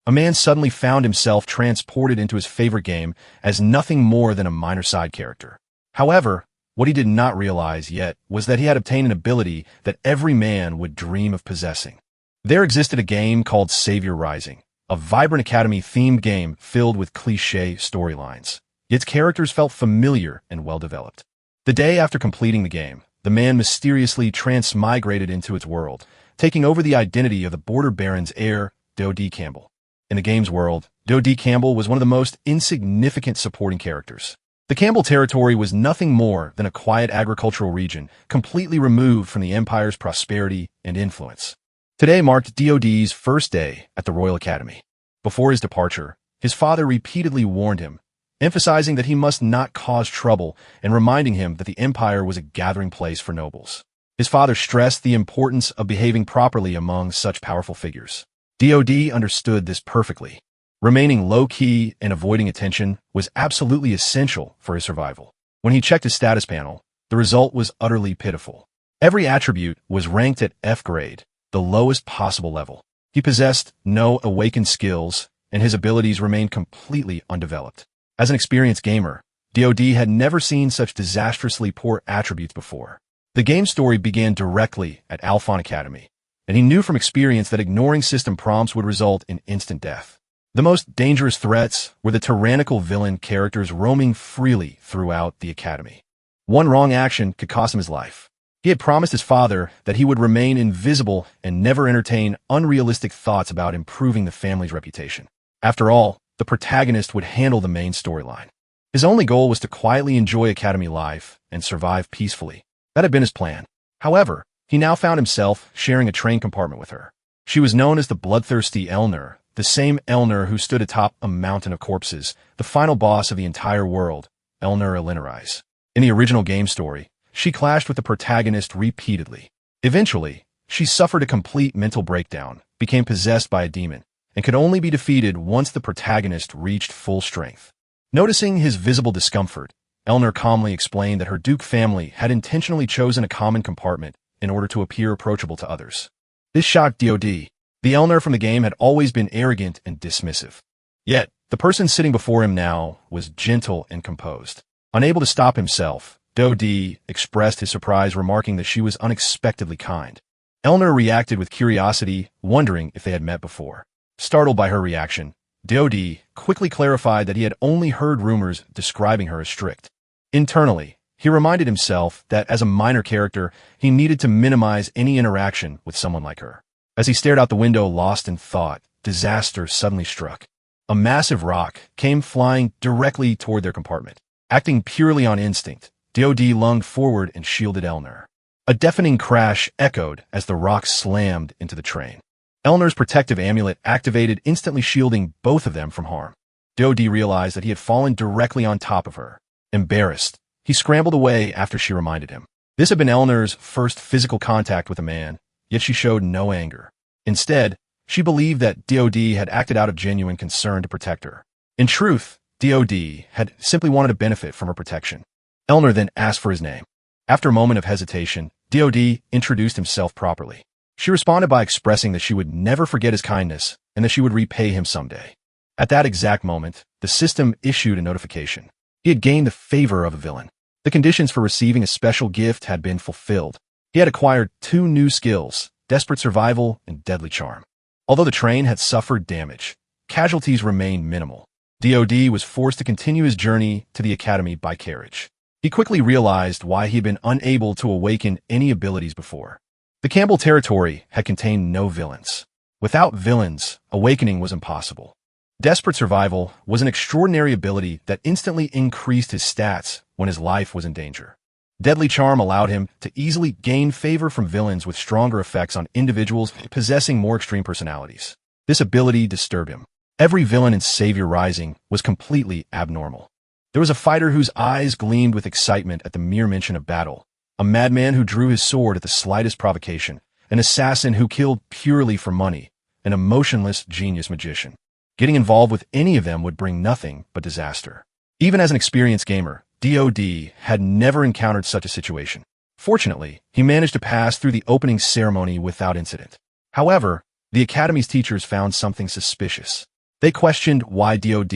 a man suddenly found himself transported into his favorite game as nothing more than a minor side character. However, what he did not realize yet was that he had obtained an ability that every man would dream of possessing. There existed a game called Savior Rising, a vibrant academy-themed game filled with cliché storylines. Its characters felt familiar and well-developed. The day after completing the game, the man mysteriously transmigrated into its world, taking over the identity of the Border Baron's heir, Doe D. Campbell. In the game's world, Doe D. Campbell was one of the most insignificant supporting characters. The Campbell territory was nothing more than a quiet agricultural region, completely removed from the Empire's prosperity and influence. Today marked DOD's first day at the Royal Academy. Before his departure, his father repeatedly warned him, emphasizing that he must not cause trouble and reminding him that the Empire was a gathering place for nobles. His father stressed the importance of behaving properly among such powerful figures. DOD understood this perfectly. Remaining low-key and avoiding attention was absolutely essential for his survival. When he checked his status panel, the result was utterly pitiful. Every attribute was ranked at F grade, the lowest possible level. He possessed no awakened skills, and his abilities remained completely undeveloped. As an experienced gamer, DOD had never seen such disastrously poor attributes before. The game's story began directly at Alphon Academy, and he knew from experience that ignoring system prompts would result in instant death. The most dangerous threats were the tyrannical villain characters roaming freely throughout the academy. One wrong action could cost him his life. He had promised his father that he would remain invisible and never entertain unrealistic thoughts about improving the family's reputation. After all, the protagonist would handle the main storyline. His only goal was to quietly enjoy academy life and survive peacefully. That had been his plan. However, he now found himself sharing a train compartment with her. She was known as the bloodthirsty Elner, the same Elner who stood atop a mountain of corpses, the final boss of the entire world, Elner Elinorize. In the original game story, she clashed with the protagonist repeatedly. Eventually, she suffered a complete mental breakdown, became possessed by a demon, and could only be defeated once the protagonist reached full strength. Noticing his visible discomfort, Elner calmly explained that her Duke family had intentionally chosen a common compartment in order to appear approachable to others. This shocked DOD. The Elner from the game had always been arrogant and dismissive. Yet, the person sitting before him now was gentle and composed. Unable to stop himself, DOD expressed his surprise, remarking that she was unexpectedly kind. Elner reacted with curiosity, wondering if they had met before. Startled by her reaction, DOD quickly clarified that he had only heard rumors describing her as strict. Internally, he reminded himself that as a minor character, he needed to minimize any interaction with someone like her. As he stared out the window lost in thought, disaster suddenly struck. A massive rock came flying directly toward their compartment. Acting purely on instinct, DOD lunged forward and shielded Elner. A deafening crash echoed as the rock slammed into the train. Elner's protective amulet activated, instantly shielding both of them from harm. DOD realized that he had fallen directly on top of her. Embarrassed, he scrambled away after she reminded him. This had been Elner's first physical contact with a man, yet she showed no anger. Instead, she believed that DOD had acted out of genuine concern to protect her. In truth, DOD had simply wanted to benefit from her protection. Elner then asked for his name. After a moment of hesitation, DOD introduced himself properly. She responded by expressing that she would never forget his kindness and that she would repay him someday. At that exact moment, the system issued a notification. He had gained the favor of a villain. The conditions for receiving a special gift had been fulfilled. He had acquired 2 new skills, Desperate Survival and Deadly Charm. Although the train had suffered damage, casualties remained minimal. DOD was forced to continue his journey to the academy by carriage. He quickly realized why he had been unable to awaken any abilities before. The Campbell territory had contained no villains. Without villains, awakening was impossible. Desperate Survival was an extraordinary ability that instantly increased his stats when his life was in danger. Deadly Charm allowed him to easily gain favor from villains with stronger effects on individuals possessing more extreme personalities. This ability disturbed him. Every villain in Savior Rising was completely abnormal. There was a fighter whose eyes gleamed with excitement at the mere mention of battle, a madman who drew his sword at the slightest provocation, an assassin who killed purely for money, an emotionless genius magician. Getting involved with any of them would bring nothing but disaster. Even as an experienced gamer, DOD had never encountered such a situation. Fortunately, he managed to pass through the opening ceremony without incident. However, the Academy's teachers found something suspicious. They questioned why DOD,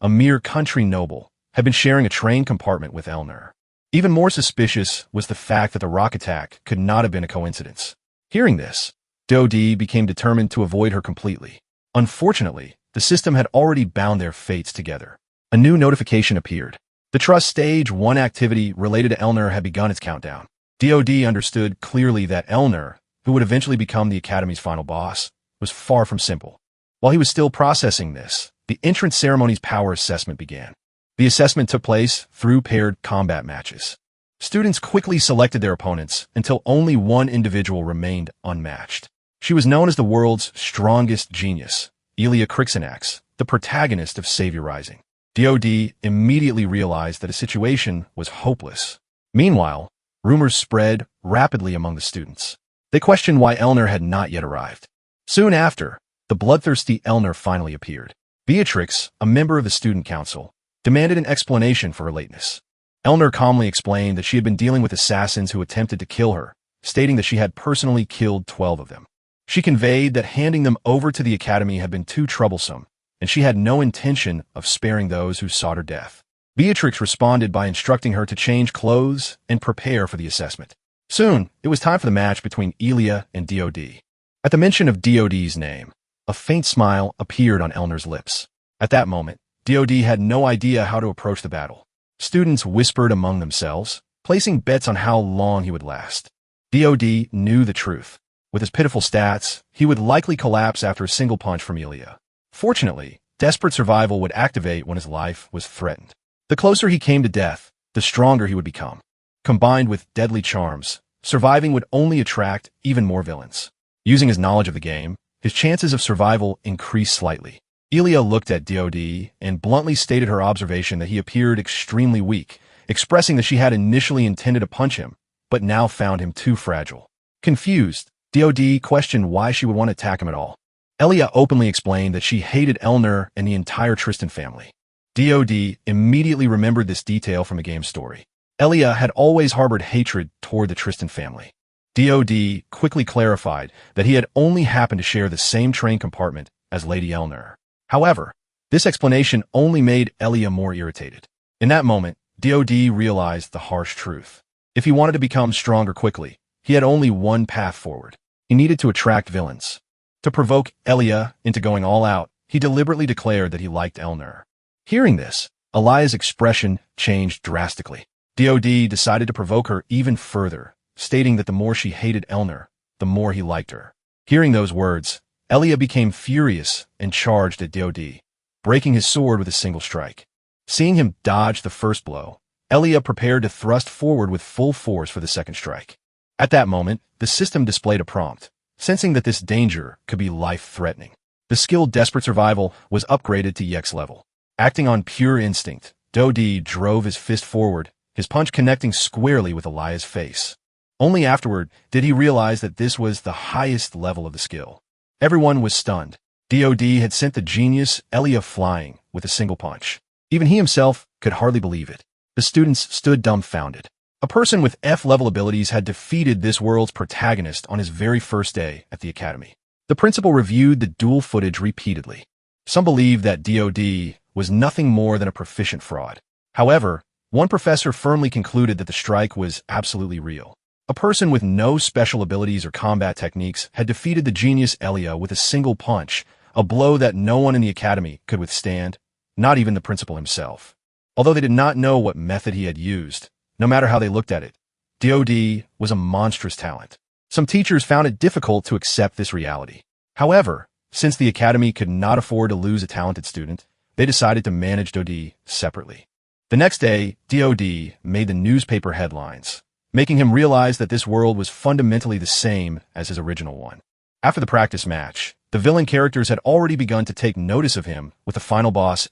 a mere country noble, had been sharing a train compartment with Elner. Even more suspicious was the fact that the rock attack could not have been a coincidence. Hearing this, DOD became determined to avoid her completely. Unfortunately, the system had already bound their fates together. A new notification appeared. The Trust Stage 1 activity related to Elner had begun its countdown. DOD understood clearly that Elner, who would eventually become the Academy's final boss, was far from simple. While he was still processing this, the entrance ceremony's power assessment began. The assessment took place through paired combat matches. Students quickly selected their opponents until only one individual remained unmatched. She was known as the world's strongest genius, Elia Crixinax, the protagonist of Savior Rising. DOD immediately realized that a situation was hopeless. Meanwhile, rumors spread rapidly among the students. They questioned why Elner had not yet arrived. Soon after, the bloodthirsty Elner finally appeared. Beatrix, a member of the student council, demanded an explanation for her lateness. Elner calmly explained that she had been dealing with assassins who attempted to kill her, stating that she had personally killed 12 of them. She conveyed that handing them over to the Academy had been too troublesome, and she had no intention of sparing those who sought her death. Beatrix responded by instructing her to change clothes and prepare for the assessment. Soon, it was time for the match between Elia and DOD. At the mention of DOD's name, a faint smile appeared on Elner's lips. At that moment, DOD had no idea how to approach the battle. Students whispered among themselves, placing bets on how long he would last. DOD knew the truth. With his pitiful stats, he would likely collapse after a single punch from Elia. Fortunately, desperate survival would activate when his life was threatened. The closer he came to death, the stronger he would become. Combined with deadly charms, surviving would only attract even more villains. Using his knowledge of the game, his chances of survival increased slightly. Elia looked at DOD and bluntly stated her observation that he appeared extremely weak, expressing that she had initially intended to punch him, but now found him too fragile. Confused, DOD questioned why she would want to attack him at all. Elia openly explained that she hated Elner and the entire Tristan family. DOD immediately remembered this detail from a game story. Elia had always harbored hatred toward the Tristan family. DOD quickly clarified that he had only happened to share the same train compartment as Lady Elner. However, this explanation only made Elia more irritated. In that moment, DOD realized the harsh truth. If he wanted to become stronger quickly, he had only one path forward. He needed to attract villains. To provoke Elia into going all out, he deliberately declared that he liked Elner. Hearing this, Elia's expression changed drastically. DOD decided to provoke her even further, stating that the more she hated Elner, the more he liked her. Hearing those words, Elia became furious and charged at DOD, breaking his sword with a single strike. Seeing him dodge the first blow, Elia prepared to thrust forward with full force for the second strike. At that moment, the system displayed a prompt, sensing that this danger could be life-threatening. The skill Desperate Survival was upgraded to EX level. Acting on pure instinct, DOD drove his fist forward, his punch connecting squarely with Elia's face. Only afterward did he realize that this was the highest level of the skill. Everyone was stunned. DOD had sent the genius Elia flying with a single punch. Even he himself could hardly believe it. The students stood dumbfounded. A person with F-level abilities had defeated this world's protagonist on his very first day at the Academy. The principal reviewed the duel footage repeatedly. Some believed that DOD was nothing more than a proficient fraud. However, one professor firmly concluded that the strike was absolutely real. A person with no special abilities or combat techniques had defeated the genius Elia with a single punch, a blow that no one in the Academy could withstand, not even the principal himself. Although they did not know what method he had used, no matter how they looked at it, DOD was a monstrous talent. Some teachers found it difficult to accept this reality. However, since the Academy could not afford to lose a talented student, they decided to manage DOD separately. The next day, DOD made the newspaper headlines, making him realize that this world was fundamentally the same as his original one. After the practice match, the villain characters had already begun to take notice of him, with the final boss,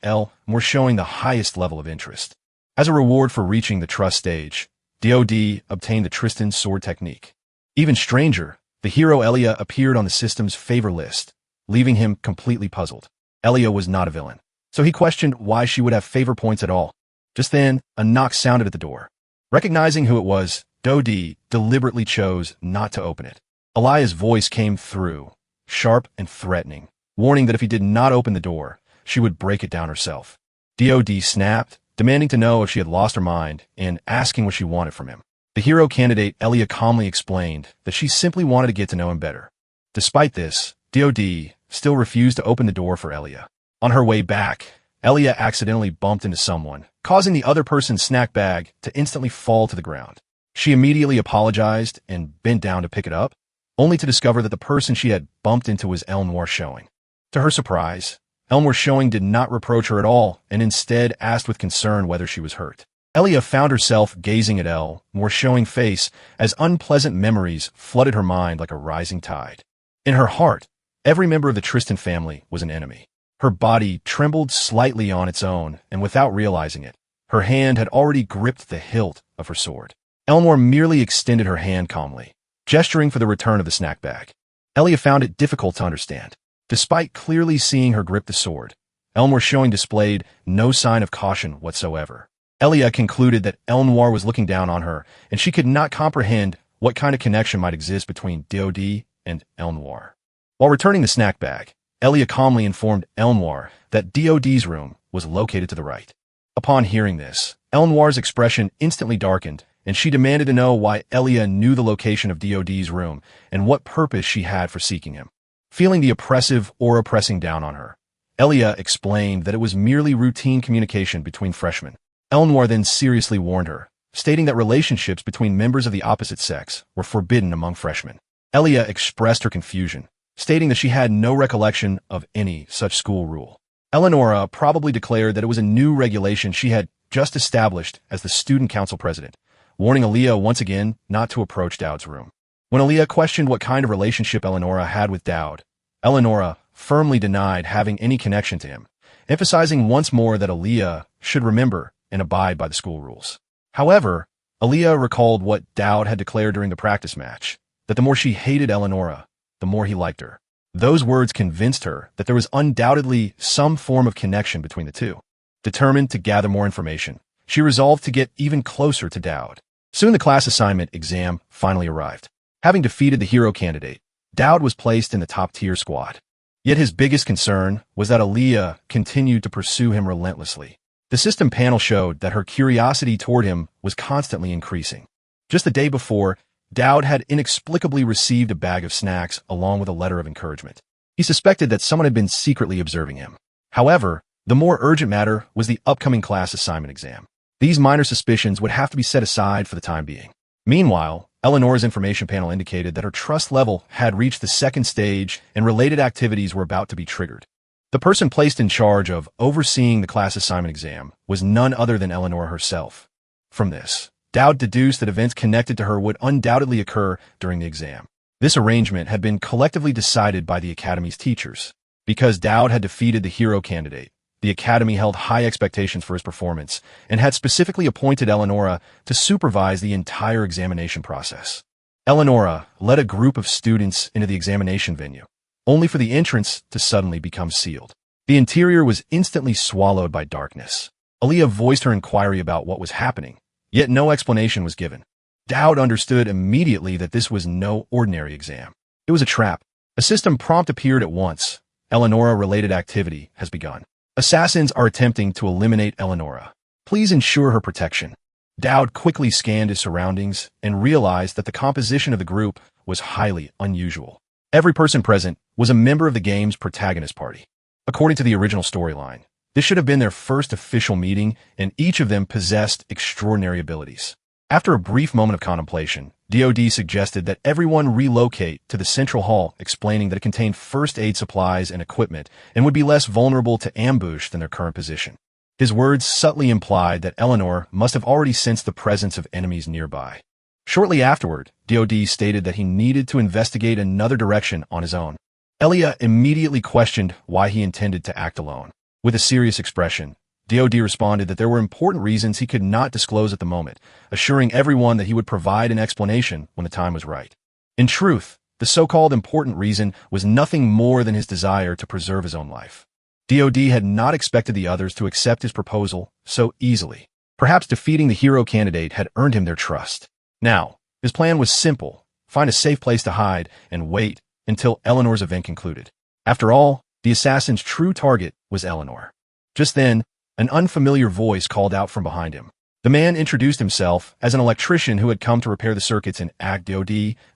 were showing the highest level of interest. As a reward for reaching the trust stage, DOD obtained the Tristan sword technique. Even stranger, the hero Elia appeared on the system's favor list, leaving him completely puzzled. Elia was not a villain, so he questioned why she would have favor points at all. Just then, a knock sounded at the door. Recognizing who it was, DOD deliberately chose not to open it. Elia's voice came through, sharp and threatening, warning that if he did not open the door, she would break it down herself. DOD snapped, demanding to know if she had lost her mind and asking what she wanted from him. The hero candidate Elia calmly explained that she simply wanted to get to know him better. Despite this, DOD still refused to open the door for Elia. On her way back, Elia accidentally bumped into someone, causing the other person's snack bag to instantly fall to the ground. She immediately apologized and bent down to pick it up, only to discover that the person she had bumped into was Elnor Showing. To her surprise, Elnor Showing did not reproach her at all and instead asked with concern whether she was hurt. Elia found herself gazing at Elnor Showing's face as unpleasant memories flooded her mind like a rising tide. In her heart, every member of the Tristan family was an enemy. Her body trembled slightly on its own, and without realizing it, her hand had already gripped the hilt of her sword. Elnor merely extended her hand calmly, gesturing for the return of the snack bag. Elia found it difficult to understand. Despite clearly seeing her grip the sword, Elnor Showing displayed no sign of caution whatsoever. Elia concluded that Elnor was looking down on her, and she could not comprehend what kind of connection might exist between DOD and Elnor. While returning the snack bag, Elia calmly informed Elnor that DOD's room was located to the right. Upon hearing this, Elnor's expression instantly darkened, and she demanded to know why Elia knew the location of DOD's room and what purpose she had for seeking him. Feeling the oppressive aura pressing down on her, Elia explained that it was merely routine communication between freshmen. Elnor then seriously warned her, stating that relationships between members of the opposite sex were forbidden among freshmen. Elia expressed her confusion, stating that she had no recollection of any such school rule. Eleonora probably declared that it was a new regulation she had just established as the student council president, warning Elia once again not to approach Dowd's room. When Elia questioned what kind of relationship Eleonora had with Dowd, Eleonora firmly denied having any connection to him, emphasizing once more that Elia should remember and abide by the school rules. However, Elia recalled what Dowd had declared during the practice match, that the more she hated Eleonora, the more he liked her. Those words convinced her that there was undoubtedly some form of connection between the two. Determined to gather more information, she resolved to get even closer to Dowd. Soon the class assignment exam finally arrived. Having defeated the hero candidate, Dowd was placed in the top-tier squad. Yet his biggest concern was that Elia continued to pursue him relentlessly. The system panel showed that her curiosity toward him was constantly increasing. Just the day before, Dowd had inexplicably received a bag of snacks along with a letter of encouragement. He suspected that someone had been secretly observing him. However, the more urgent matter was the upcoming class assignment exam. These minor suspicions would have to be set aside for the time being. Meanwhile, Eleanor's information panel indicated that her trust level had reached the second stage and related activities were about to be triggered. The person placed in charge of overseeing the class assignment exam was none other than Eleanor herself. From this, Dowd deduced that events connected to her would undoubtedly occur during the exam. This arrangement had been collectively decided by the Academy's teachers. Because Dowd had defeated the hero candidate, the Academy held high expectations for his performance and had specifically appointed Eleonora to supervise the entire examination process. Eleonora led a group of students into the examination venue, only for the entrance to suddenly become sealed. The interior was instantly swallowed by darkness. Elia voiced her inquiry about what was happening, yet no explanation was given. Dowd understood immediately that this was no ordinary exam. It was a trap. A system prompt appeared at once. Eleonora-related activity has begun. Assassins are attempting to eliminate Eleonora. Please ensure her protection. Dowd quickly scanned his surroundings and realized that the composition of the group was highly unusual. Every person present was a member of the game's protagonist party. According to the original storyline, this should have been their first official meeting, and each of them possessed extraordinary abilities. After a brief moment of contemplation, DOD suggested that everyone relocate to the central hall, explaining that it contained first aid supplies and equipment and would be less vulnerable to ambush than their current position. His words subtly implied that Eleanor must have already sensed the presence of enemies nearby. Shortly afterward, DOD stated that he needed to investigate another direction on his own. Elia immediately questioned why he intended to act alone. With a serious expression, DOD responded that there were important reasons he could not disclose at the moment, assuring everyone that he would provide an explanation when the time was right. In truth, the so-called important reason was nothing more than his desire to preserve his own life. DOD had not expected the others to accept his proposal so easily. Perhaps defeating the hero candidate had earned him their trust. Now, his plan was simple: find a safe place to hide and wait until Eleanor's event concluded. After all, The assassin's true target was Eleanor. Just then, an unfamiliar voice called out from behind him. The man introduced himself as an electrician who had come to repair the circuits in Act DOD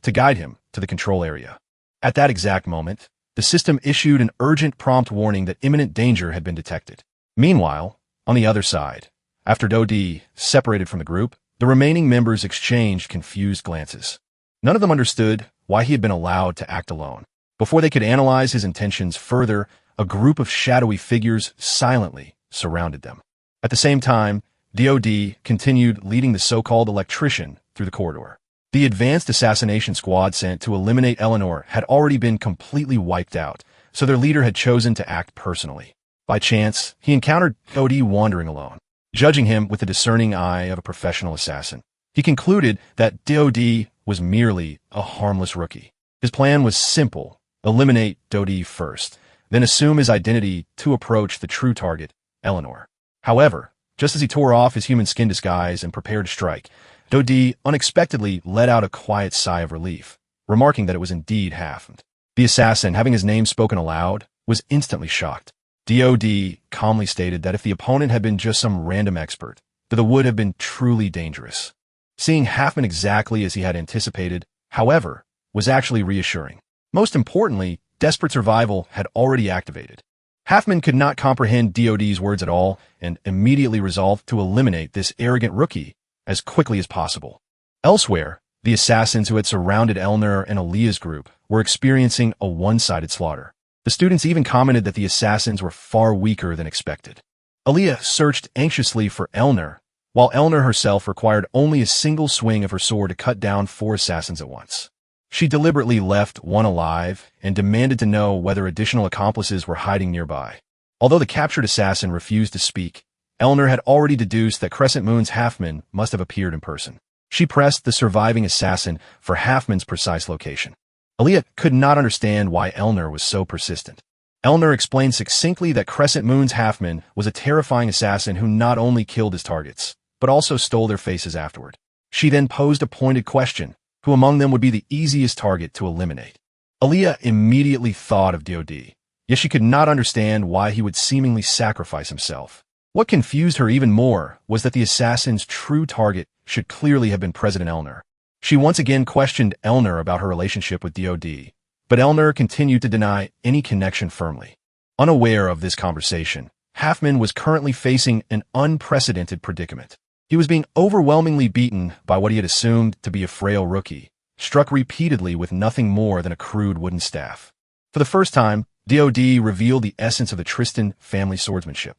to guide him to the control area. At that exact moment, the system issued an urgent prompt warning that imminent danger had been detected. Meanwhile, on the other side, after DOD separated from the group, the remaining members exchanged confused glances. None of them understood why he had been allowed to act alone. Before they could analyze his intentions further, a group of shadowy figures silently surrounded them. At the same time, DOD continued leading the so-called electrician through the corridor. The advanced assassination squad sent to eliminate Eleanor had already been completely wiped out, so their leader had chosen to act personally. By chance, he encountered DOD wandering alone. Judging him with the discerning eye of a professional assassin, he concluded that DOD was merely a harmless rookie. His plan was simple: eliminate DOD first, then assume his identity to approach the true target, Eleanor. However, just as he tore off his human skin disguise and prepared to strike, DOD unexpectedly let out a quiet sigh of relief, remarking that it was indeed Hafmed. The assassin, having his name spoken aloud, was instantly shocked. DOD calmly stated that if the opponent had been just some random expert, that it would have been truly dangerous. Seeing Hafmed exactly as he had anticipated, however, was actually reassuring. Most importantly, desperate survival had already activated. Hafmed could not comprehend DOD's words at all and immediately resolved to eliminate this arrogant rookie as quickly as possible. Elsewhere, the assassins who had surrounded Eleanor and Aaliyah's group were experiencing a one-sided slaughter. The students even commented that the assassins were far weaker than expected. Aaliyah searched anxiously for Eleanor, while Eleanor herself required only a single swing of her sword to cut down 4 assassins at once. She deliberately left one alive and demanded to know whether additional accomplices were hiding nearby. Although the captured assassin refused to speak, Eleanor had already deduced that Crescent Moon's Halfman must have appeared in person. She pressed the surviving assassin for Halfman's precise location. Aaliyah could not understand why Eleanor was so persistent. Eleanor explained succinctly that Crescent Moon's Halfman was a terrifying assassin who not only killed his targets, but also stole their faces afterward. She then posed a pointed question: who among them would be the easiest target to eliminate? Aaliyah immediately thought of DOD, yet she could not understand why he would seemingly sacrifice himself. What confused her even more was that the assassin's true target should clearly have been President Eleanor. She once again questioned Eleanor about her relationship with DOD, but Eleanor continued to deny any connection firmly. Unaware of this conversation, Halfman was currently facing an unprecedented predicament. He was being overwhelmingly beaten by what he had assumed to be a frail rookie, struck repeatedly with nothing more than a crude wooden staff. For the first time, DOD revealed the essence of the Tristan family swordsmanship.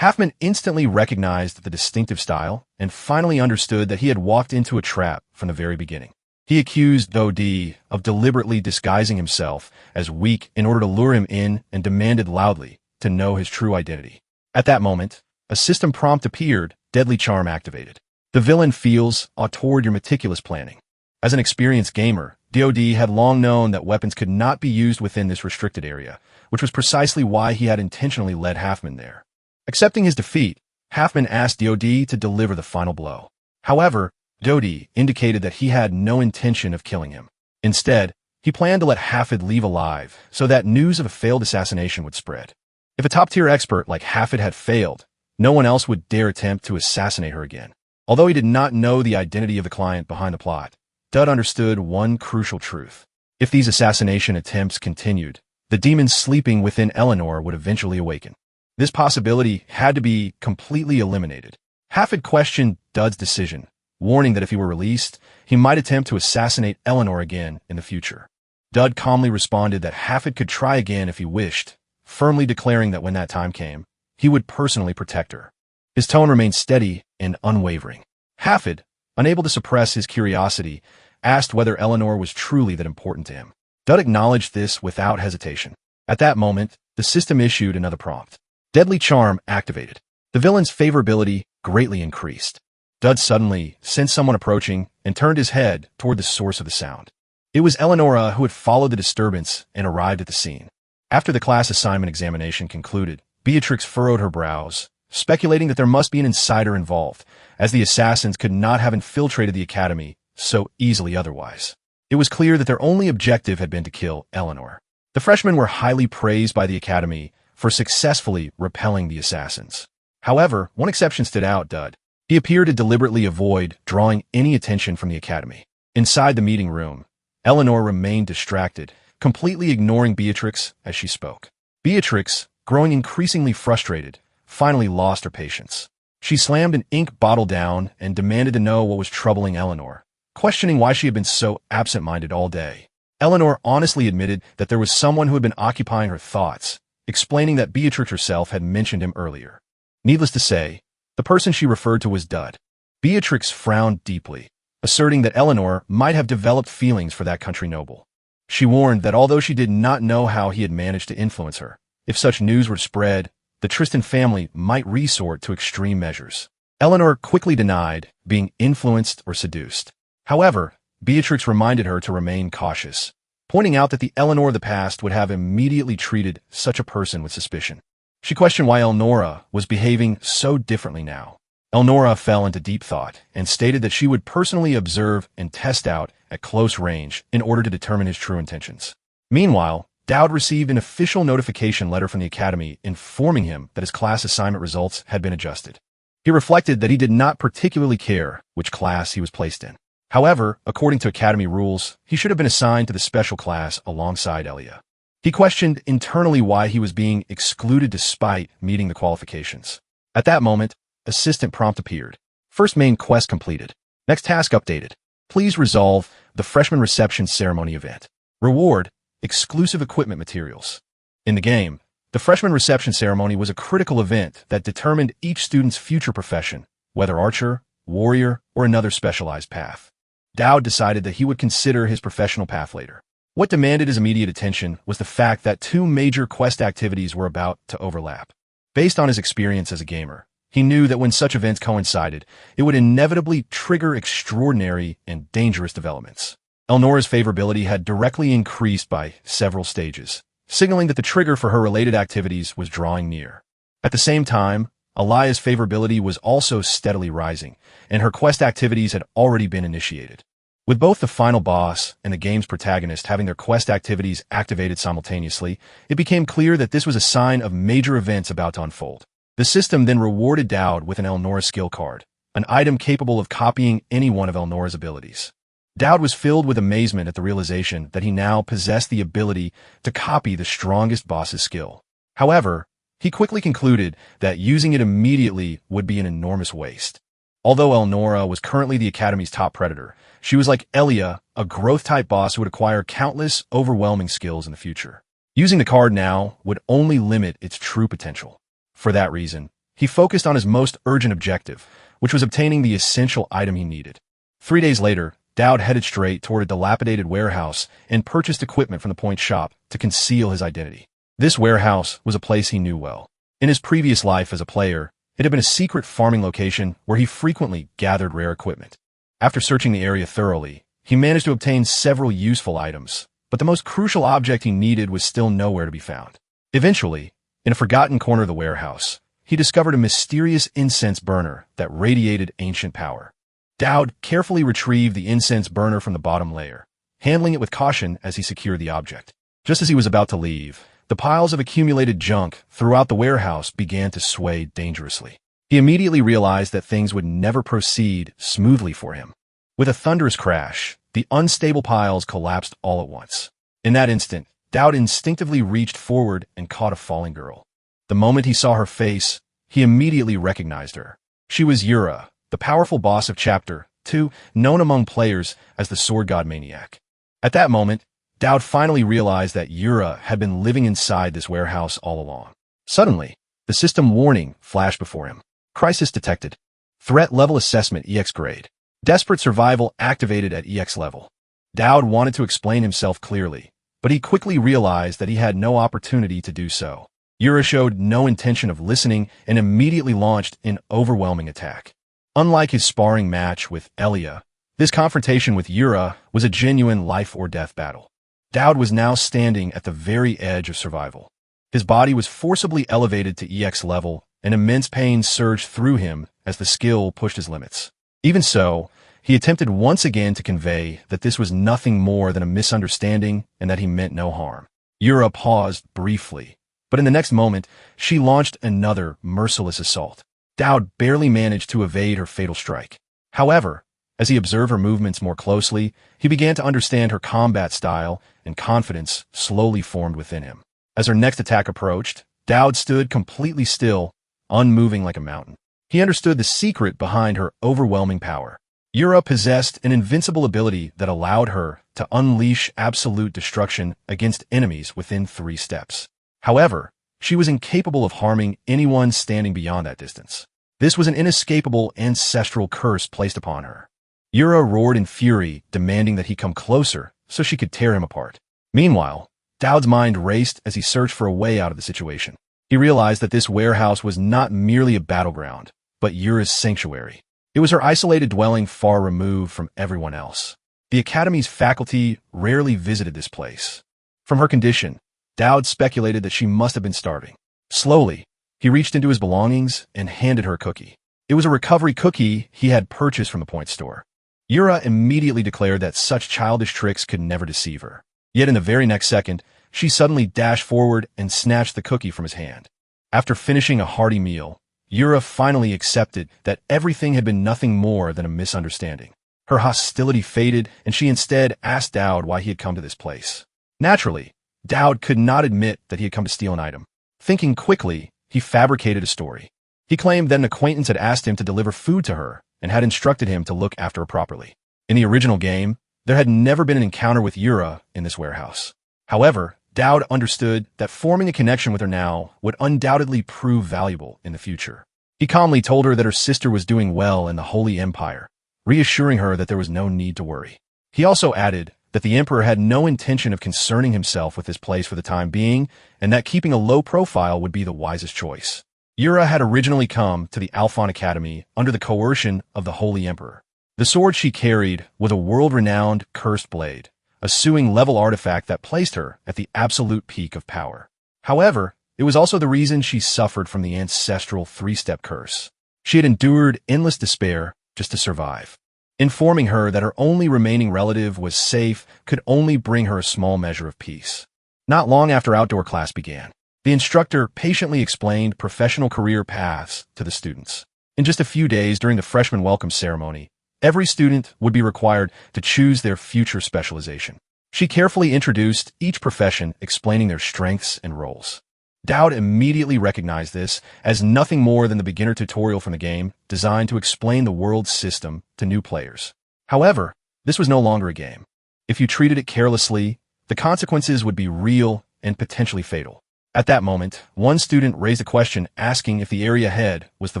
Halfman instantly recognized the distinctive style and finally understood that he had walked into a trap from the very beginning. He accused DOD of deliberately disguising himself as weak in order to lure him in and demanded loudly to know his true identity. At that moment, a system prompt appeared, Deadly Charm activated. The villain feels toward your meticulous planning. As an experienced gamer, DOD had long known that weapons could not be used within this restricted area, which was precisely why he had intentionally led Halfman there. Accepting his defeat, Halfman asked DOD to deliver the final blow. However, DOD indicated that he had no intention of killing him. Instead, he planned to let Hafid leave alive so that news of a failed assassination would spread. If a top-tier expert like Hafid had failed, no one else would dare attempt to assassinate her again. Although he did not know the identity of the client behind the plot, Dud understood one crucial truth. If these assassination attempts continued, the demons sleeping within Eleanor would eventually awaken. This possibility had to be completely eliminated. Hafid questioned Dud's decision, warning that if he were released, he might attempt to assassinate Eleanor again in the future. Dud calmly responded that Hafid could try again if he wished, firmly declaring that when that time came, he would personally protect her. His tone remained steady and unwavering. Hafid, unable to suppress his curiosity, asked whether Eleanor was truly that important to him. Dud acknowledged this without hesitation. At that moment, the system issued another prompt. Deadly Charm activated. The villain's favorability greatly increased. Dud suddenly sensed someone approaching and turned his head toward the source of the sound. It was Eleonora who had followed the disturbance and arrived at the scene. After the class assignment examination concluded, Beatrix furrowed her brows, speculating that there must be an insider involved, as the assassins could not have infiltrated the academy so easily otherwise. It was clear that their only objective had been to kill Eleanor. The freshmen were highly praised by the Academy for successfully repelling the assassins. However, one exception stood out, Dud. He appeared to deliberately avoid drawing any attention from the Academy. Inside the meeting room, Eleanor remained distracted, completely ignoring Beatrix as she spoke. Beatrix, growing increasingly frustrated, finally lost her patience. She slammed an ink bottle down and demanded to know what was troubling Eleanor, questioning why she had been so absent-minded all day. Eleanor honestly admitted that there was someone who had been occupying her thoughts, explaining that Beatrix herself had mentioned him earlier. Needless to say, the person she referred to was Dud. Beatrix frowned deeply, asserting that Eleanor might have developed feelings for that country noble. She warned that although she did not know how he had managed to influence her, if such news were spread, the Tristan family might resort to extreme measures. Eleanor quickly denied being influenced or seduced. However, Beatrix reminded her to remain cautious, pointing out that the Eleanor of the past would have immediately treated such a person with suspicion. She questioned why Elnora was behaving so differently now. Elnora fell into deep thought and stated that she would personally observe and test out at close range in order to determine his true intentions. Meanwhile, Dowd received an official notification letter from the Academy informing him that his class assignment results had been adjusted. He reflected that he did not particularly care which class he was placed in. However, according to Academy rules, he should have been assigned to the special class alongside Elia. He questioned internally why he was being excluded despite meeting the qualifications. At that moment, assistant prompt appeared. First main quest completed. Next task updated. Please resolve the freshman reception ceremony event. Reward: exclusive equipment materials. In the game, the freshman reception ceremony was a critical event that determined each student's future profession, whether archer, warrior, or another specialized path. Dowd decided that he would consider his professional path later. What demanded his immediate attention was the fact that two major quest activities were about to overlap. Based on his experience as a gamer, he knew that when such events coincided, it would inevitably trigger extraordinary and dangerous developments. Elnora's favorability had directly increased by several stages, signaling that the trigger for her related activities was drawing near. At the same time, Alia's favorability was also steadily rising, and her quest activities had already been initiated. With both the final boss and the game's protagonist having their quest activities activated simultaneously, it became clear that this was a sign of major events about to unfold. The system then rewarded Dowd with an Elnora skill card, an item capable of copying any one of Elnora's abilities. Dowd was filled with amazement at the realization that he now possessed the ability to copy the strongest boss's skill. However, he quickly concluded that using it immediately would be an enormous waste. Although Elnora was currently the Academy's top predator, she was like Elia, a growth-type boss who would acquire countless, overwhelming skills in the future. Using the card now would only limit its true potential. For that reason, he focused on his most urgent objective, which was obtaining the essential item he needed. 3 days later, Dowd headed straight toward a dilapidated warehouse and purchased equipment from the point shop to conceal his identity. This warehouse was a place he knew well. In his previous life as a player, it had been a secret farming location where he frequently gathered rare equipment. After searching the area thoroughly, he managed to obtain several useful items, but the most crucial object he needed was still nowhere to be found. Eventually, in a forgotten corner of the warehouse, he discovered a mysterious incense burner that radiated ancient power. Dowd carefully retrieved the incense burner from the bottom layer, handling it with caution as he secured the object. Just as he was about to leave, the piles of accumulated junk throughout the warehouse began to sway dangerously. He immediately realized that things would never proceed smoothly for him. With a thunderous crash, the unstable piles collapsed all at once. In that instant, Dowd instinctively reached forward and caught a falling girl. The moment he saw her face, he immediately recognized her. She was Yura, the powerful boss of Chapter 2, known among players as the Sword God Maniac. At that moment, Dowd finally realized that Yura had been living inside this warehouse all along. Suddenly, the system warning flashed before him. Crisis detected. Threat level assessment EX grade. Desperate survival activated at EX level. Dowd wanted to explain himself clearly, but he quickly realized that he had no opportunity to do so. Yura showed no intention of listening and immediately launched an overwhelming attack. Unlike his sparring match with Elia, this confrontation with Yura was a genuine life-or-death battle. Dowd was now standing at the very edge of survival. His body was forcibly elevated to EX level, and immense pain surged through him as the skill pushed his limits. Even so, he attempted once again to convey that this was nothing more than a misunderstanding and that he meant no harm. Yura paused briefly, but in the next moment, she launched another merciless assault. Dowd barely managed to evade her fatal strike. However, as he observed her movements more closely, he began to understand her combat style, and confidence slowly formed within him. As her next attack approached, Dowd stood completely still, unmoving like a mountain. He understood the secret behind her overwhelming power. Yura possessed an invincible ability that allowed her to unleash absolute destruction against enemies within 3 steps. However, she was incapable of harming anyone standing beyond that distance. This was an inescapable ancestral curse placed upon her. Yura roared in fury, demanding that he come closer so she could tear him apart. Meanwhile, Dowd's mind raced as he searched for a way out of the situation. He realized that this warehouse was not merely a battleground, but Yura's sanctuary. It was her isolated dwelling far removed from everyone else. The Academy's faculty rarely visited this place. From her condition, Dowd speculated that she must have been starving. Slowly, he reached into his belongings and handed her a cookie. It was a recovery cookie he had purchased from the point store. Yura immediately declared that such childish tricks could never deceive her. Yet in the very next second, she suddenly dashed forward and snatched the cookie from his hand. After finishing a hearty meal, Yura finally accepted that everything had been nothing more than a misunderstanding. Her hostility faded, and she instead asked Dowd why he had come to this place. Naturally, Dowd could not admit that he had come to steal an item. Thinking quickly, he fabricated a story. He claimed that an acquaintance had asked him to deliver food to her and had instructed him to look after her properly. In the original game, there had never been an encounter with Yura in this warehouse. However, Dowd understood that forming a connection with her now would undoubtedly prove valuable in the future. He calmly told her that her sister was doing well in the Holy Empire, reassuring her that there was no need to worry. He also added that the Emperor had no intention of concerning himself with this place for the time being, and that keeping a low profile would be the wisest choice. Yura had originally come to the Alphon Academy under the coercion of the Holy Emperor. The sword she carried was a world-renowned cursed blade, a suing-level artifact that placed her at the absolute peak of power. However, it was also the reason she suffered from the ancestral 3-step curse. She had endured endless despair just to survive. Informing her that her only remaining relative was safe could only bring her a small measure of peace. Not long after outdoor class began, the instructor patiently explained professional career paths to the students. In just a few days during the freshman welcome ceremony, every student would be required to choose their future specialization. She carefully introduced each profession, explaining their strengths and roles. Dowd immediately recognized this as nothing more than the beginner tutorial from the game, designed to explain the world's system to new players. However, this was no longer a game. If you treated it carelessly, the consequences would be real and potentially fatal. At that moment, one student raised a question asking if the area ahead was the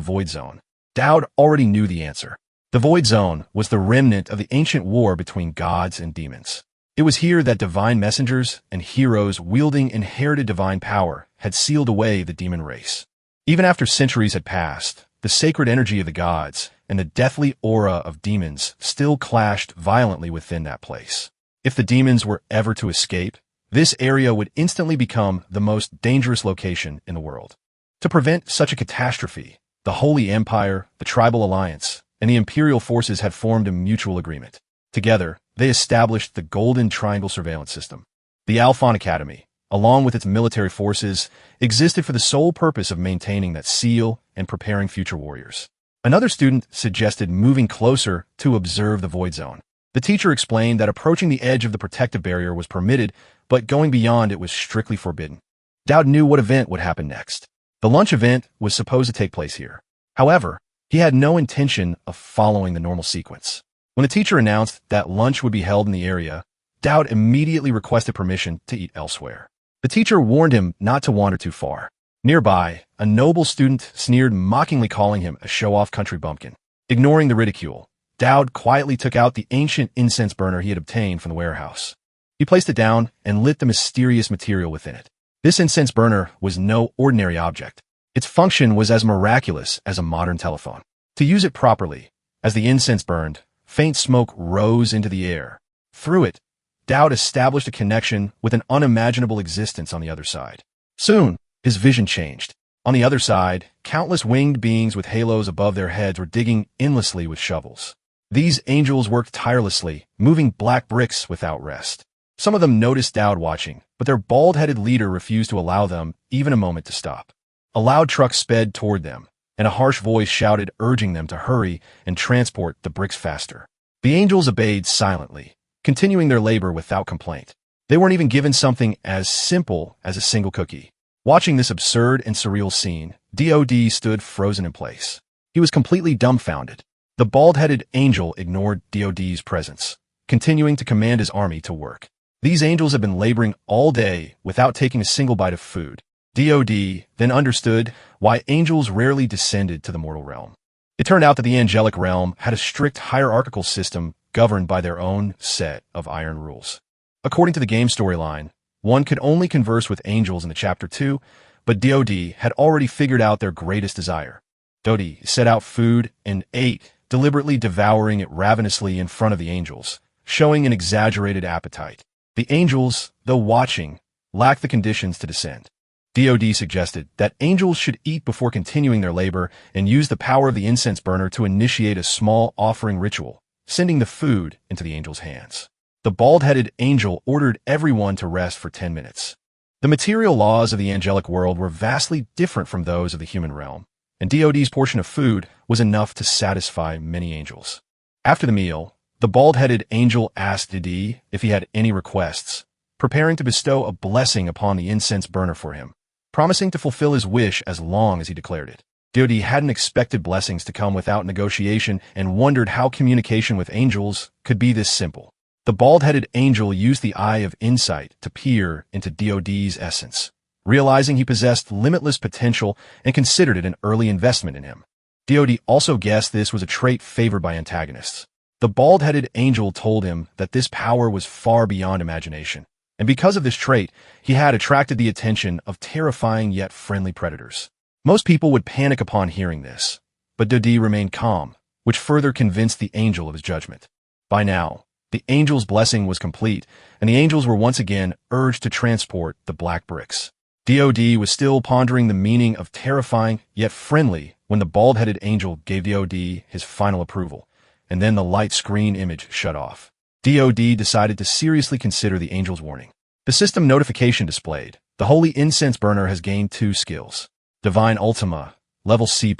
Void Zone. Dowd already knew the answer. The Void Zone was the remnant of the ancient war between gods and demons. It was here that divine messengers and heroes wielding inherited divine power had sealed away the demon race. Even after centuries had passed, the sacred energy of the gods and the deathly aura of demons still clashed violently within that place. If the demons were ever to escape, this area would instantly become the most dangerous location in the world. To prevent such a catastrophe, the Holy Empire, the Tribal Alliance, and the Imperial forces had formed a mutual agreement. Together, they established the Golden Triangle surveillance system. The Alphon Academy, along with its military forces, existed for the sole purpose of maintaining that seal and preparing future warriors. Another student suggested moving closer to observe the Void Zone. The teacher explained that approaching the edge of the protective barrier was permitted, but going beyond it was strictly forbidden. Dowd knew what event would happen next. The lunch event was supposed to take place here. However, he had no intention of following the normal sequence. When the teacher announced that lunch would be held in the area, Dowd immediately requested permission to eat elsewhere. The teacher warned him not to wander too far. Nearby, a noble student sneered, mockingly calling him a show-off country bumpkin. Ignoring the ridicule, Dowd quietly took out the ancient incense burner he had obtained from the warehouse. He placed it down and lit the mysterious material within it. This incense burner was no ordinary object. Its function was as miraculous as a modern telephone. To use it properly, as the incense burned, faint smoke rose into the air. Through it, Dowd established a connection with an unimaginable existence on the other side. Soon, his vision changed. On the other side, countless winged beings with halos above their heads were digging endlessly with shovels. These angels worked tirelessly, moving black bricks without rest. Some of them noticed Dowd watching, but their bald-headed leader refused to allow them even a moment to stop. A loud truck sped toward them, and a harsh voice shouted, urging them to hurry and transport the bricks faster. The angels obeyed silently, continuing their labor without complaint. They weren't even given something as simple as a single cookie. Watching this absurd and surreal scene, DOD stood frozen in place. He was completely dumbfounded. The bald-headed angel ignored DOD's presence, continuing to command his army to work. These angels had been laboring all day without taking a single bite of food. DOD then understood why angels rarely descended to the mortal realm. It turned out that the angelic realm had a strict hierarchical system governed by their own set of iron rules. According to the game storyline, one could only converse with angels in the Chapter 2, but DOD had already figured out their greatest desire. DOD set out food and ate, deliberately devouring it ravenously in front of the angels, showing an exaggerated appetite. The angels, though watching, lacked the conditions to descend. DOD suggested that angels should eat before continuing their labor and use the power of the incense burner to initiate a small offering ritual, sending the food into the angels' hands. The bald-headed angel ordered everyone to rest for 10 minutes. The material laws of the angelic world were vastly different from those of the human realm, and DOD's portion of food was enough to satisfy many angels. After the meal, the bald-headed angel asked DOD if he had any requests, preparing to bestow a blessing upon the incense burner for him, promising to fulfill his wish as long as he declared it. DOD hadn't expected blessings to come without negotiation and wondered how communication with angels could be this simple. The bald-headed angel used the eye of insight to peer into DOD's essence, realizing he possessed limitless potential and considered it an early investment in him. DOD also guessed this was a trait favored by antagonists. The bald-headed angel told him that this power was far beyond imagination, and because of this trait, he had attracted the attention of terrifying yet friendly predators. Most people would panic upon hearing this, but DOD remained calm, which further convinced the angel of his judgment. By now, the angel's blessing was complete, and the angels were once again urged to transport the black bricks. DOD was still pondering the meaning of terrifying yet friendly when the bald-headed angel gave DOD his final approval, and then the light screen image shut off. DOD decided to seriously consider the angel's warning. The system notification displayed, the holy incense burner has gained 2 skills. Divine Ultima, level C+,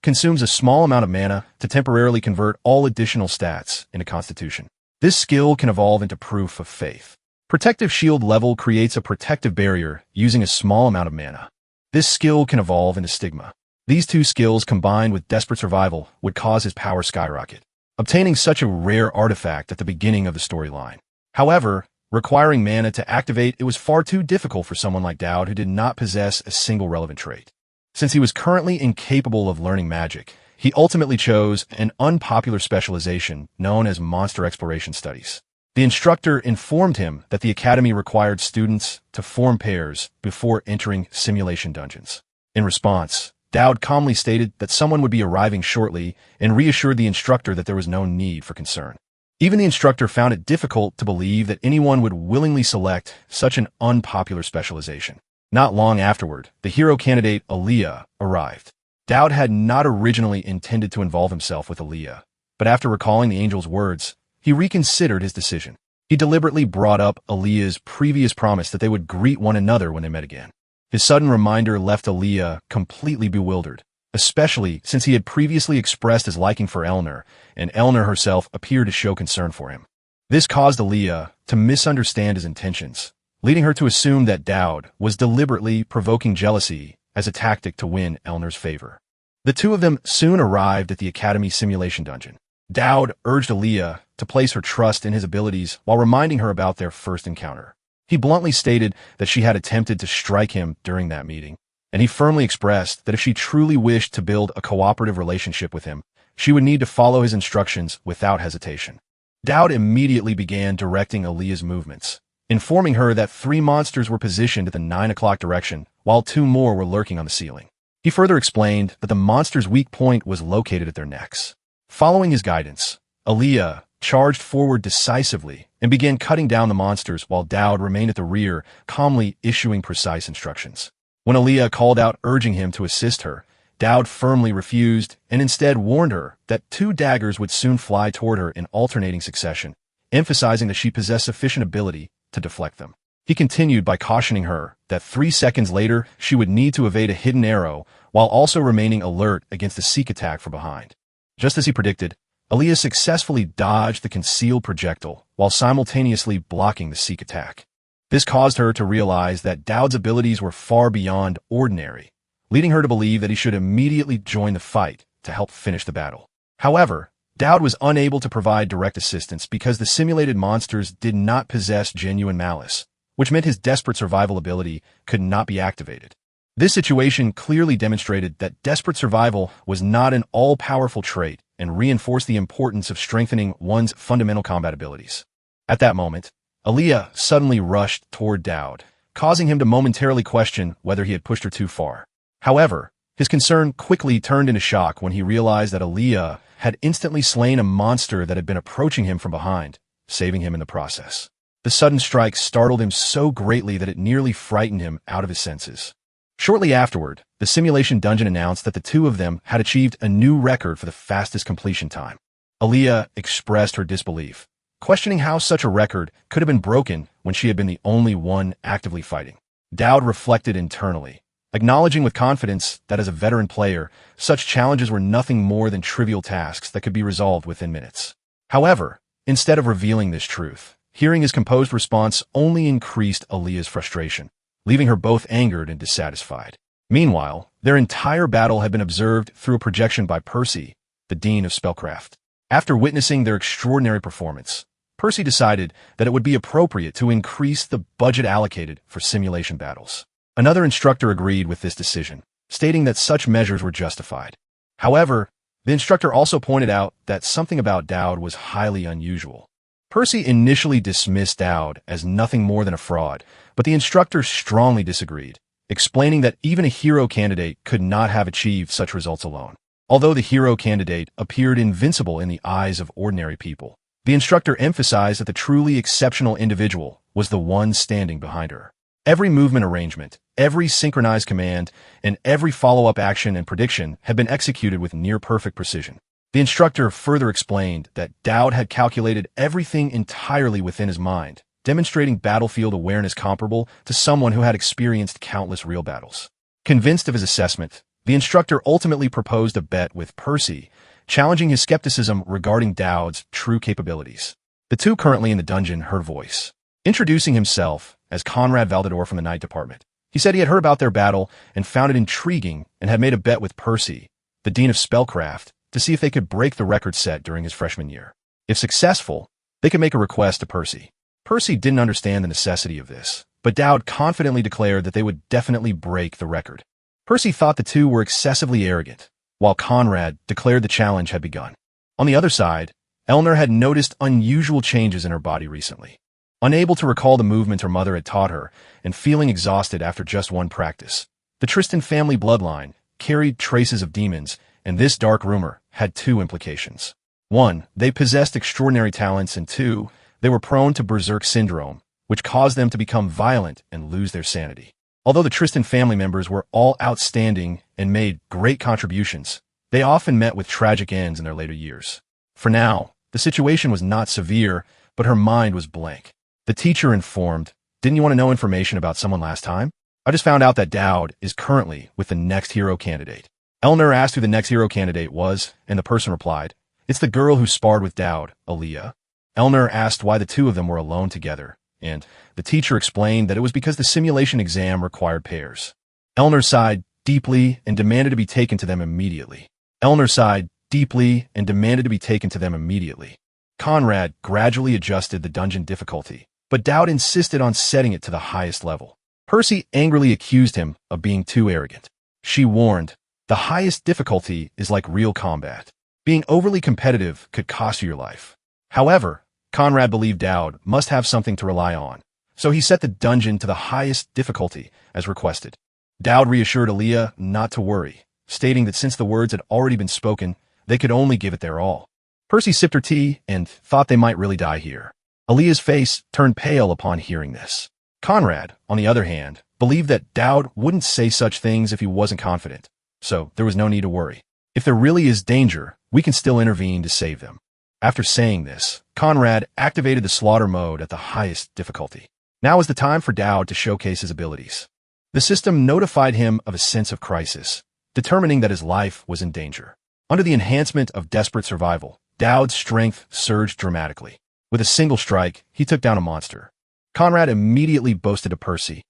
consumes a small amount of mana to temporarily convert all additional stats into Constitution. This skill can evolve into Proof of Faith. Protective Shield level creates a protective barrier using a small amount of mana. This skill can evolve into Stigma. These 2 skills combined with Desperate Survival would cause his power skyrocket, obtaining such a rare artifact at the beginning of the storyline. However, requiring mana to activate it was far too difficult for someone like Dowd who did not possess a single relevant trait. Since he was currently incapable of learning magic, he ultimately chose an unpopular specialization known as Monster Exploration Studies. The instructor informed him that the academy required students to form pairs before entering simulation dungeons. In response, Dowd calmly stated that someone would be arriving shortly and reassured the instructor that there was no need for concern. Even the instructor found it difficult to believe that anyone would willingly select such an unpopular specialization. Not long afterward, the hero candidate Aaliyah arrived. Dowd had not originally intended to involve himself with Aaliyah, but after recalling the angel's words, he reconsidered his decision. He deliberately brought up Aaliyah's previous promise that they would greet one another when they met again. His sudden reminder left Aaliyah completely bewildered, especially since he had previously expressed his liking for Elner, and Elner herself appeared to show concern for him. This caused Aaliyah to misunderstand his intentions, leading her to assume that Dowd was deliberately provoking jealousy as a tactic to win Elner's favor. The 2 of them soon arrived at the Academy simulation dungeon. Dowd urged Aaliyah to place her trust in his abilities while reminding her about their first encounter. He bluntly stated that she had attempted to strike him during that meeting, and he firmly expressed that if she truly wished to build a cooperative relationship with him, she would need to follow his instructions without hesitation. Dowd immediately began directing Aaliyah's movements, informing her that 3 monsters were positioned at the 9 o'clock direction, while 2 more were lurking on the ceiling. He further explained that the monsters' weak point was located at their necks. Following his guidance, Aaliyah charged forward decisively and began cutting down the monsters while Dowd remained at the rear, calmly issuing precise instructions. When Aaliyah called out urging him to assist her, Dowd firmly refused and instead warned her that 2 daggers would soon fly toward her in alternating succession, emphasizing that she possessed sufficient ability to deflect them. He continued by cautioning her that 3 seconds later she would need to evade a hidden arrow while also remaining alert against a seek attack from behind. Just as he predicted, Aaliyah successfully dodged the concealed projectile while simultaneously blocking the seek attack. This caused her to realize that Dowd's abilities were far beyond ordinary, leading her to believe that he should immediately join the fight to help finish the battle. However, Dowd was unable to provide direct assistance because the simulated monsters did not possess genuine malice, which meant his desperate survival ability could not be activated. This situation clearly demonstrated that desperate survival was not an all-powerful trait and reinforced the importance of strengthening one's fundamental combat abilities. At that moment, Aaliyah suddenly rushed toward Dowd, causing him to momentarily question whether he had pushed her too far. However, his concern quickly turned into shock when he realized that Aaliyah had instantly slain a monster that had been approaching him from behind, saving him in the process. The sudden strike startled him so greatly that it nearly frightened him out of his senses. Shortly afterward, the simulation dungeon announced that the two of them had achieved a new record for the fastest completion time. Aaliyah expressed her disbelief, questioning how such a record could have been broken when she had been the only one actively fighting. Dowd reflected internally, acknowledging with confidence that as a veteran player, such challenges were nothing more than trivial tasks that could be resolved within minutes. However, instead of revealing this truth, hearing his composed response only increased Aaliyah's frustration, leaving her both angered and dissatisfied. Meanwhile, their entire battle had been observed through a projection by Percy, the Dean of Spellcraft. After witnessing their extraordinary performance, Percy decided that it would be appropriate to increase the budget allocated for simulation battles. Another instructor agreed with this decision, stating that such measures were justified. However, the instructor also pointed out that something about Dowd was highly unusual. Percy initially dismissed Dowd as nothing more than a fraud, but the instructor strongly disagreed, explaining that even a hero candidate could not have achieved such results alone. Although the hero candidate appeared invincible in the eyes of ordinary people, the instructor emphasized that the truly exceptional individual was the one standing behind her. Every movement arrangement, every synchronized command, and every follow-up action and prediction had been executed with near-perfect precision. The instructor further explained that Dowd had calculated everything entirely within his mind, demonstrating battlefield awareness comparable to someone who had experienced countless real battles. Convinced of his assessment, the instructor ultimately proposed a bet with Percy, challenging his skepticism regarding Dowd's true capabilities. The two currently in the dungeon heard a voice. Introducing himself as Conrad Valdador from the Night Department, he said he had heard about their battle and found it intriguing and had made a bet with Percy, the Dean of Spellcraft, to see if they could break the record set during his freshman year. If successful, they could make a request to Percy. Percy didn't understand the necessity of this, but Dowd confidently declared that they would definitely break the record. Percy thought the two were excessively arrogant, while Conrad declared the challenge had begun. On the other side, Eleanor had noticed unusual changes in her body recently. Unable to recall the movement her mother had taught her, and feeling exhausted after just one practice, the Tristan family bloodline carried traces of demons, and this dark rumor had two implications. 1, they possessed extraordinary talents, and 2, they were prone to berserk syndrome, which caused them to become violent and lose their sanity. Although the Tristan family members were all outstanding and made great contributions, they often met with tragic ends in their later years. For now, the situation was not severe, but her mind was blank. The teacher informed, "Didn't you want to know information about someone last time? I just found out that Dowd is currently with the next hero candidate." Eleanor asked who the next hero candidate was, and the person replied, "It's the girl who sparred with Dowd, Aaliyah." Eleanor asked why the two of them were alone together, and the teacher explained that it was because the simulation exam required pairs. Eleanor sighed deeply and demanded to be taken to them immediately. Conrad gradually adjusted the dungeon difficulty, but Dowd insisted on setting it to the highest level. Percy angrily accused him of being too arrogant. She warned, "The highest difficulty is like real combat. Being overly competitive could cost you your life." However, Conrad believed Dowd must have something to rely on, so he set the dungeon to the highest difficulty as requested. Dowd reassured Aaliyah not to worry, stating that since the words had already been spoken, they could only give it their all. Percy sipped her tea and thought they might really die here. Aaliyah's face turned pale upon hearing this. Conrad, on the other hand, believed that Dowd wouldn't say such things if he wasn't confident, so there was no need to worry. If there really is danger, we can still intervene to save them. After saying this, Conrad activated the slaughter mode at the highest difficulty. Now was the time for Dowd to showcase his abilities. The system notified him of a sense of crisis, determining that his life was in danger. Under the enhancement of desperate survival, Dowd's strength surged dramatically. With a single strike, he took down a monster. Conrad immediately boasted to Percy.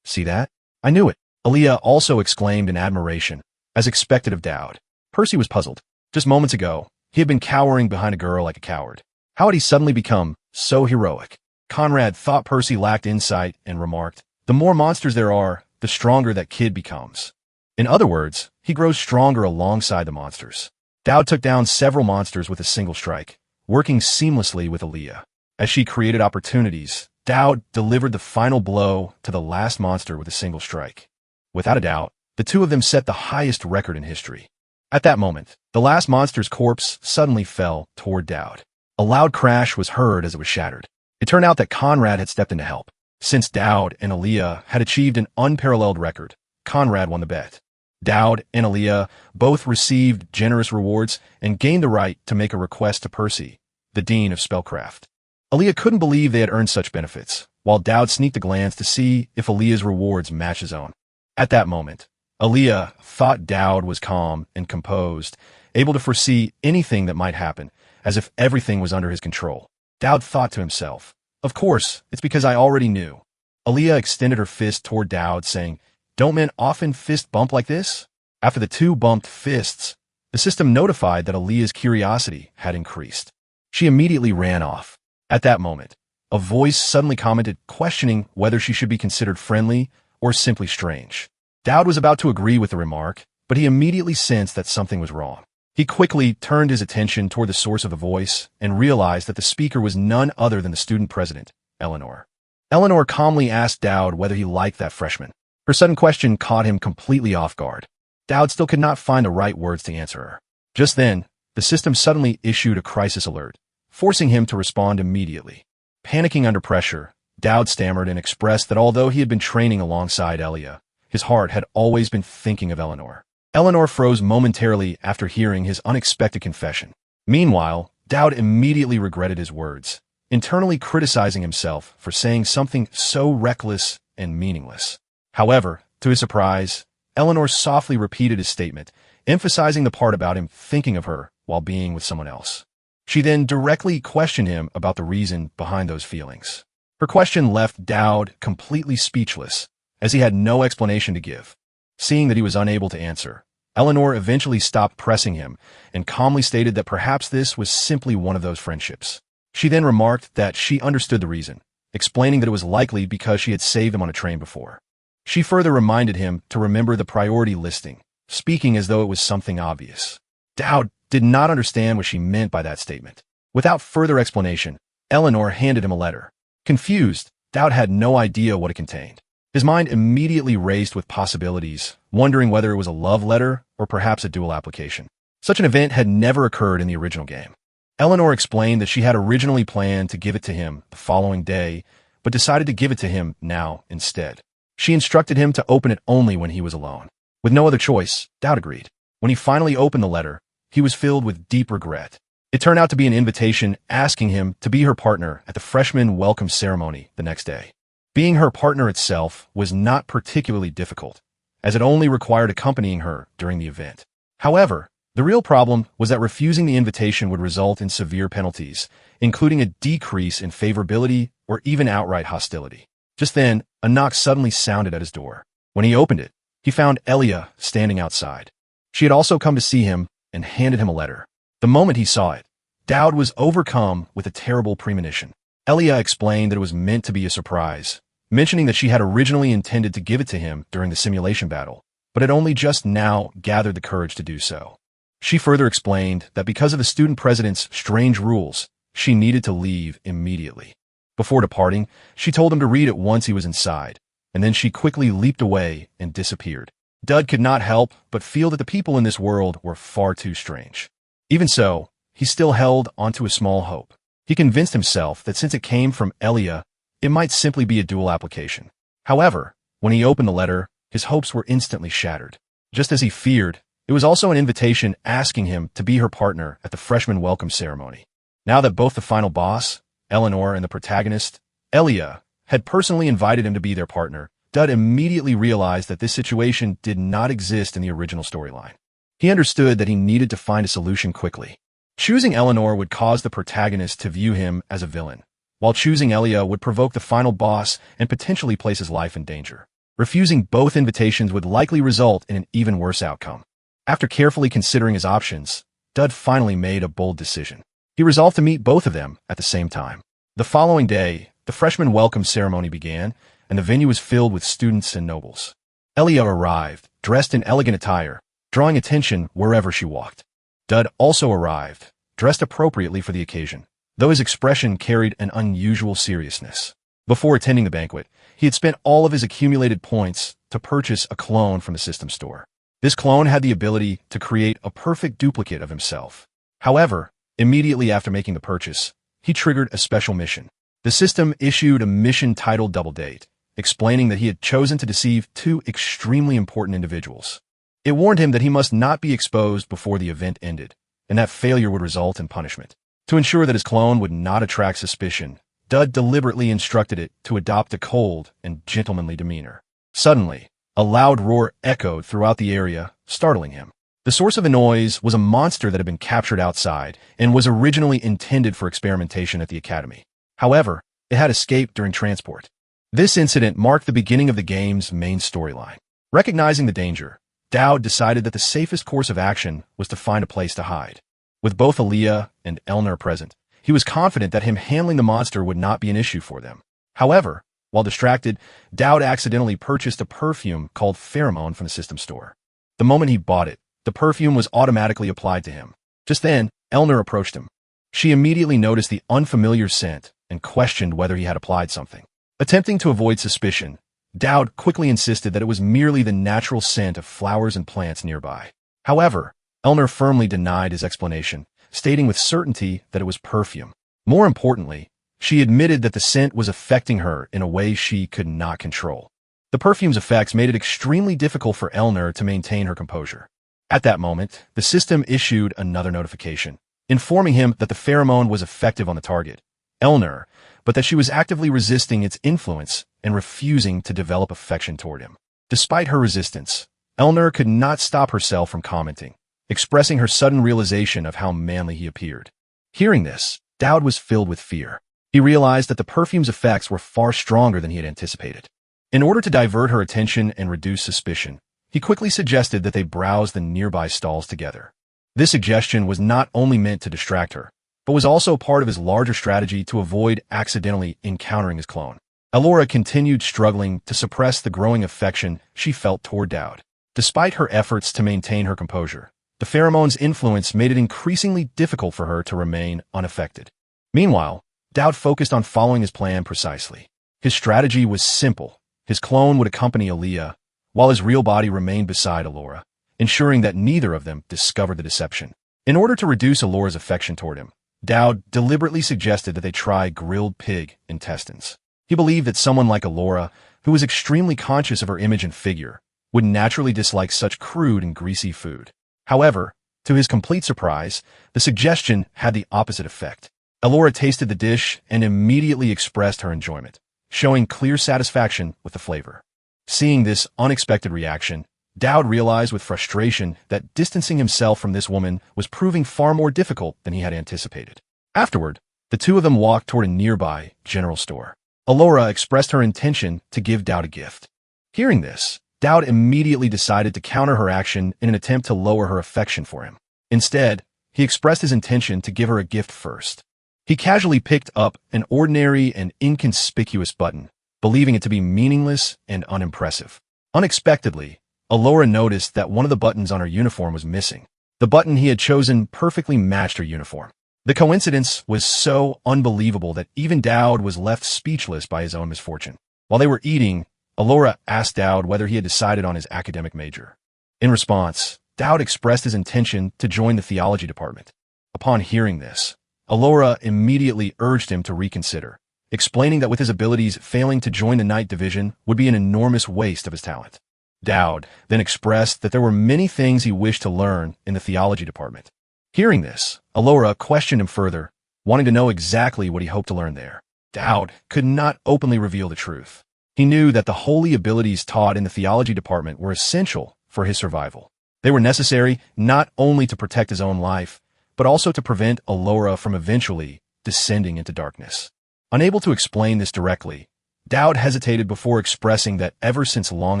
"See that? I knew it." Aaliyah also exclaimed in admiration, as expected of Dowd. Percy was puzzled. Just moments ago, he had been cowering behind a girl like a coward. How had he suddenly become so heroic? Conrad thought Percy lacked insight and remarked, "The more monsters there are, the stronger that kid becomes." In other words, he grows stronger alongside the monsters. Dowd took down several monsters with a single strike, working seamlessly with Aaliyah. As she created opportunities, Dowd delivered the final blow to the last monster with a single strike. Without a doubt, the two of them set the highest record in history. At that moment, the last monster's corpse suddenly fell toward Dowd. A loud crash was heard as it was shattered. It turned out that Conrad had stepped in to help. Since Dowd and Aaliyah had achieved an unparalleled record, Conrad won the bet. Dowd and Aaliyah both received generous rewards and gained the right to make a request to Percy, the Dean of Spellcraft. Aaliyah couldn't believe they had earned such benefits, while Dowd sneaked a glance to see if Aaliyah's rewards matched his own. At that moment, Aaliyah thought Dowd was calm and composed, able to foresee anything that might happen, as if everything was under his control. Dowd thought to himself, "Of course, it's because I already knew." Aaliyah extended her fist toward Dowd, saying, "Don't men often fist bump like this?" After the two bumped fists, the system notified that Aaliyah's curiosity had increased. She immediately ran off. At that moment, a voice suddenly commented, questioning whether she should be considered friendly or simply strange. Dowd was about to agree with the remark, but he immediately sensed that something was wrong. He quickly turned his attention toward the source of the voice and realized that the speaker was none other than the student president, Eleanor. Eleanor calmly asked Dowd whether he liked that freshman. Her sudden question caught him completely off guard. Dowd still could not find the right words to answer her. Just then, the system suddenly issued a crisis alert, forcing him to respond immediately. Panicking under pressure, Dowd stammered and expressed that although he had been training alongside Aaliyah, his heart had always been thinking of Eleanor. Eleanor froze momentarily after hearing his unexpected confession. Meanwhile, Dowd immediately regretted his words, internally criticizing himself for saying something so reckless and meaningless. However, to his surprise, Eleanor softly repeated his statement, emphasizing the part about him thinking of her while being with someone else. She then directly questioned him about the reason behind those feelings. Her question left Dowd completely speechless, as he had no explanation to give. Seeing that he was unable to answer, Eleanor eventually stopped pressing him and calmly stated that perhaps this was simply one of those friendships. She then remarked that she understood the reason, explaining that it was likely because she had saved him on a train before. She further reminded him to remember the priority listing, speaking as though it was something obvious. Dowd did not understand what she meant by that statement. Without further explanation, Eleanor handed him a letter. Confused, Dowd had no idea what it contained. His mind immediately raced with possibilities, wondering whether it was a love letter or perhaps a dual application. Such an event had never occurred in the original game. Eleanor explained that she had originally planned to give it to him the following day, but decided to give it to him now instead. She instructed him to open it only when he was alone. With no other choice, Dowd agreed. When he finally opened the letter, he was filled with deep regret. It turned out to be an invitation asking him to be her partner at the freshman welcome ceremony the next day. Being her partner itself was not particularly difficult, as it only required accompanying her during the event. However, the real problem was that refusing the invitation would result in severe penalties, including a decrease in favorability or even outright hostility. Just then, a knock suddenly sounded at his door. When he opened it, he found Elia standing outside. She had also come to see him and handed him a letter. The moment he saw it, Dowd was overcome with a terrible premonition. Elia explained that it was meant to be a surprise, mentioning that she had originally intended to give it to him during the simulation battle, but had only just now gathered the courage to do so. She further explained that because of the student president's strange rules, she needed to leave immediately. Before departing, she told him to read it once he was inside, and then she quickly leaped away and disappeared. Dud could not help but feel that the people in this world were far too strange. Even so, he still held onto a small hope. He convinced himself that since it came from Elia, it might simply be a dual application. However, when he opened the letter, his hopes were instantly shattered. Just as he feared, it was also an invitation asking him to be her partner at the freshman welcome ceremony. Now that both the final boss, Eleanor, and the protagonist, Elia, had personally invited him to be their partner, Dud immediately realized that this situation did not exist in the original storyline. He understood that he needed to find a solution quickly. Choosing Eleanor would cause the protagonist to view him as a villain, while choosing Elia would provoke the final boss and potentially place his life in danger. Refusing both invitations would likely result in an even worse outcome. After carefully considering his options, Dud finally made a bold decision. He resolved to meet both of them at the same time. The following day, the freshman welcome ceremony began, and the venue was filled with students and nobles. Elia arrived, dressed in elegant attire, drawing attention wherever she walked. Dud also arrived, dressed appropriately for the occasion, though his expression carried an unusual seriousness. Before attending the banquet, he had spent all of his accumulated points to purchase a clone from the system store. This clone had the ability to create a perfect duplicate of himself. However, immediately after making the purchase, he triggered a special mission. The system issued a mission titled Double Date, explaining that he had chosen to deceive two extremely important individuals. It warned him that he must not be exposed before the event ended, and that failure would result in punishment. To ensure that his clone would not attract suspicion, Dud deliberately instructed it to adopt a cold and gentlemanly demeanor. Suddenly, a loud roar echoed throughout the area, startling him. The source of the noise was a monster that had been captured outside and was originally intended for experimentation at the academy. However, it had escaped during transport. This incident marked the beginning of the game's main storyline. Recognizing the danger, Dowd decided that the safest course of action was to find a place to hide. With both Aaliyah and Elner present, he was confident that him handling the monster would not be an issue for them. However, while distracted, Dowd accidentally purchased a perfume called Pheromone from the system store. The moment he bought it, the perfume was automatically applied to him. Just then, Elner approached him. She immediately noticed the unfamiliar scent and questioned whether he had applied something. Attempting to avoid suspicion, Dowd quickly insisted that it was merely the natural scent of flowers and plants nearby. However, Elner firmly denied his explanation, stating with certainty that it was perfume. More importantly, she admitted that the scent was affecting her in a way she could not control. The perfume's effects made it extremely difficult for Elner to maintain her composure. At that moment, the system issued another notification, informing him that the pheromone was effective on the target, Elner, but that she was actively resisting its influence and refusing to develop affection toward him. Despite her resistance, Elner could not stop herself from commenting, expressing her sudden realization of how manly he appeared. Hearing this, Dowd was filled with fear. He realized that the perfume's effects were far stronger than he had anticipated. In order to divert her attention and reduce suspicion, he quickly suggested that they browse the nearby stalls together. This suggestion was not only meant to distract her, but was also part of his larger strategy to avoid accidentally encountering his clone. Elora continued struggling to suppress the growing affection she felt toward Dowd. Despite her efforts to maintain her composure, the pheromone's influence made it increasingly difficult for her to remain unaffected. Meanwhile, Dowd focused on following his plan precisely. His strategy was simple. His clone would accompany Aaliyah, while his real body remained beside Elora, ensuring that neither of them discovered the deception. In order to reduce Elora's affection toward him, Dowd deliberately suggested that they try grilled pig intestines. He believed that someone like Elora, who was extremely conscious of her image and figure, would naturally dislike such crude and greasy food. However, to his complete surprise, the suggestion had the opposite effect. Elora tasted the dish and immediately expressed her enjoyment, showing clear satisfaction with the flavor. Seeing this unexpected reaction, Dowd realized with frustration that distancing himself from this woman was proving far more difficult than he had anticipated. Afterward, the two of them walked toward a nearby general store. Elora expressed her intention to give Dowd a gift. Hearing this, Dowd immediately decided to counter her action in an attempt to lower her affection for him. Instead, he expressed his intention to give her a gift first. He casually picked up an ordinary and inconspicuous button, believing it to be meaningless and unimpressive. Unexpectedly, Elora noticed that one of the buttons on her uniform was missing. The button he had chosen perfectly matched her uniform. The coincidence was so unbelievable that even Dowd was left speechless by his own misfortune. While they were eating, Elora asked Dowd whether he had decided on his academic major. In response, Dowd expressed his intention to join the theology department. Upon hearing this, Elora immediately urged him to reconsider, explaining that with his abilities, failing to join the Night Division would be an enormous waste of his talent. Dowd then expressed that there were many things he wished to learn in the theology department. Hearing this, Elora questioned him further, wanting to know exactly what he hoped to learn there. Dowd could not openly reveal the truth. He knew that the holy abilities taught in the theology department were essential for his survival. They were necessary not only to protect his own life, but also to prevent Allura from eventually descending into darkness. Unable to explain this directly, Dowd hesitated before expressing that ever since long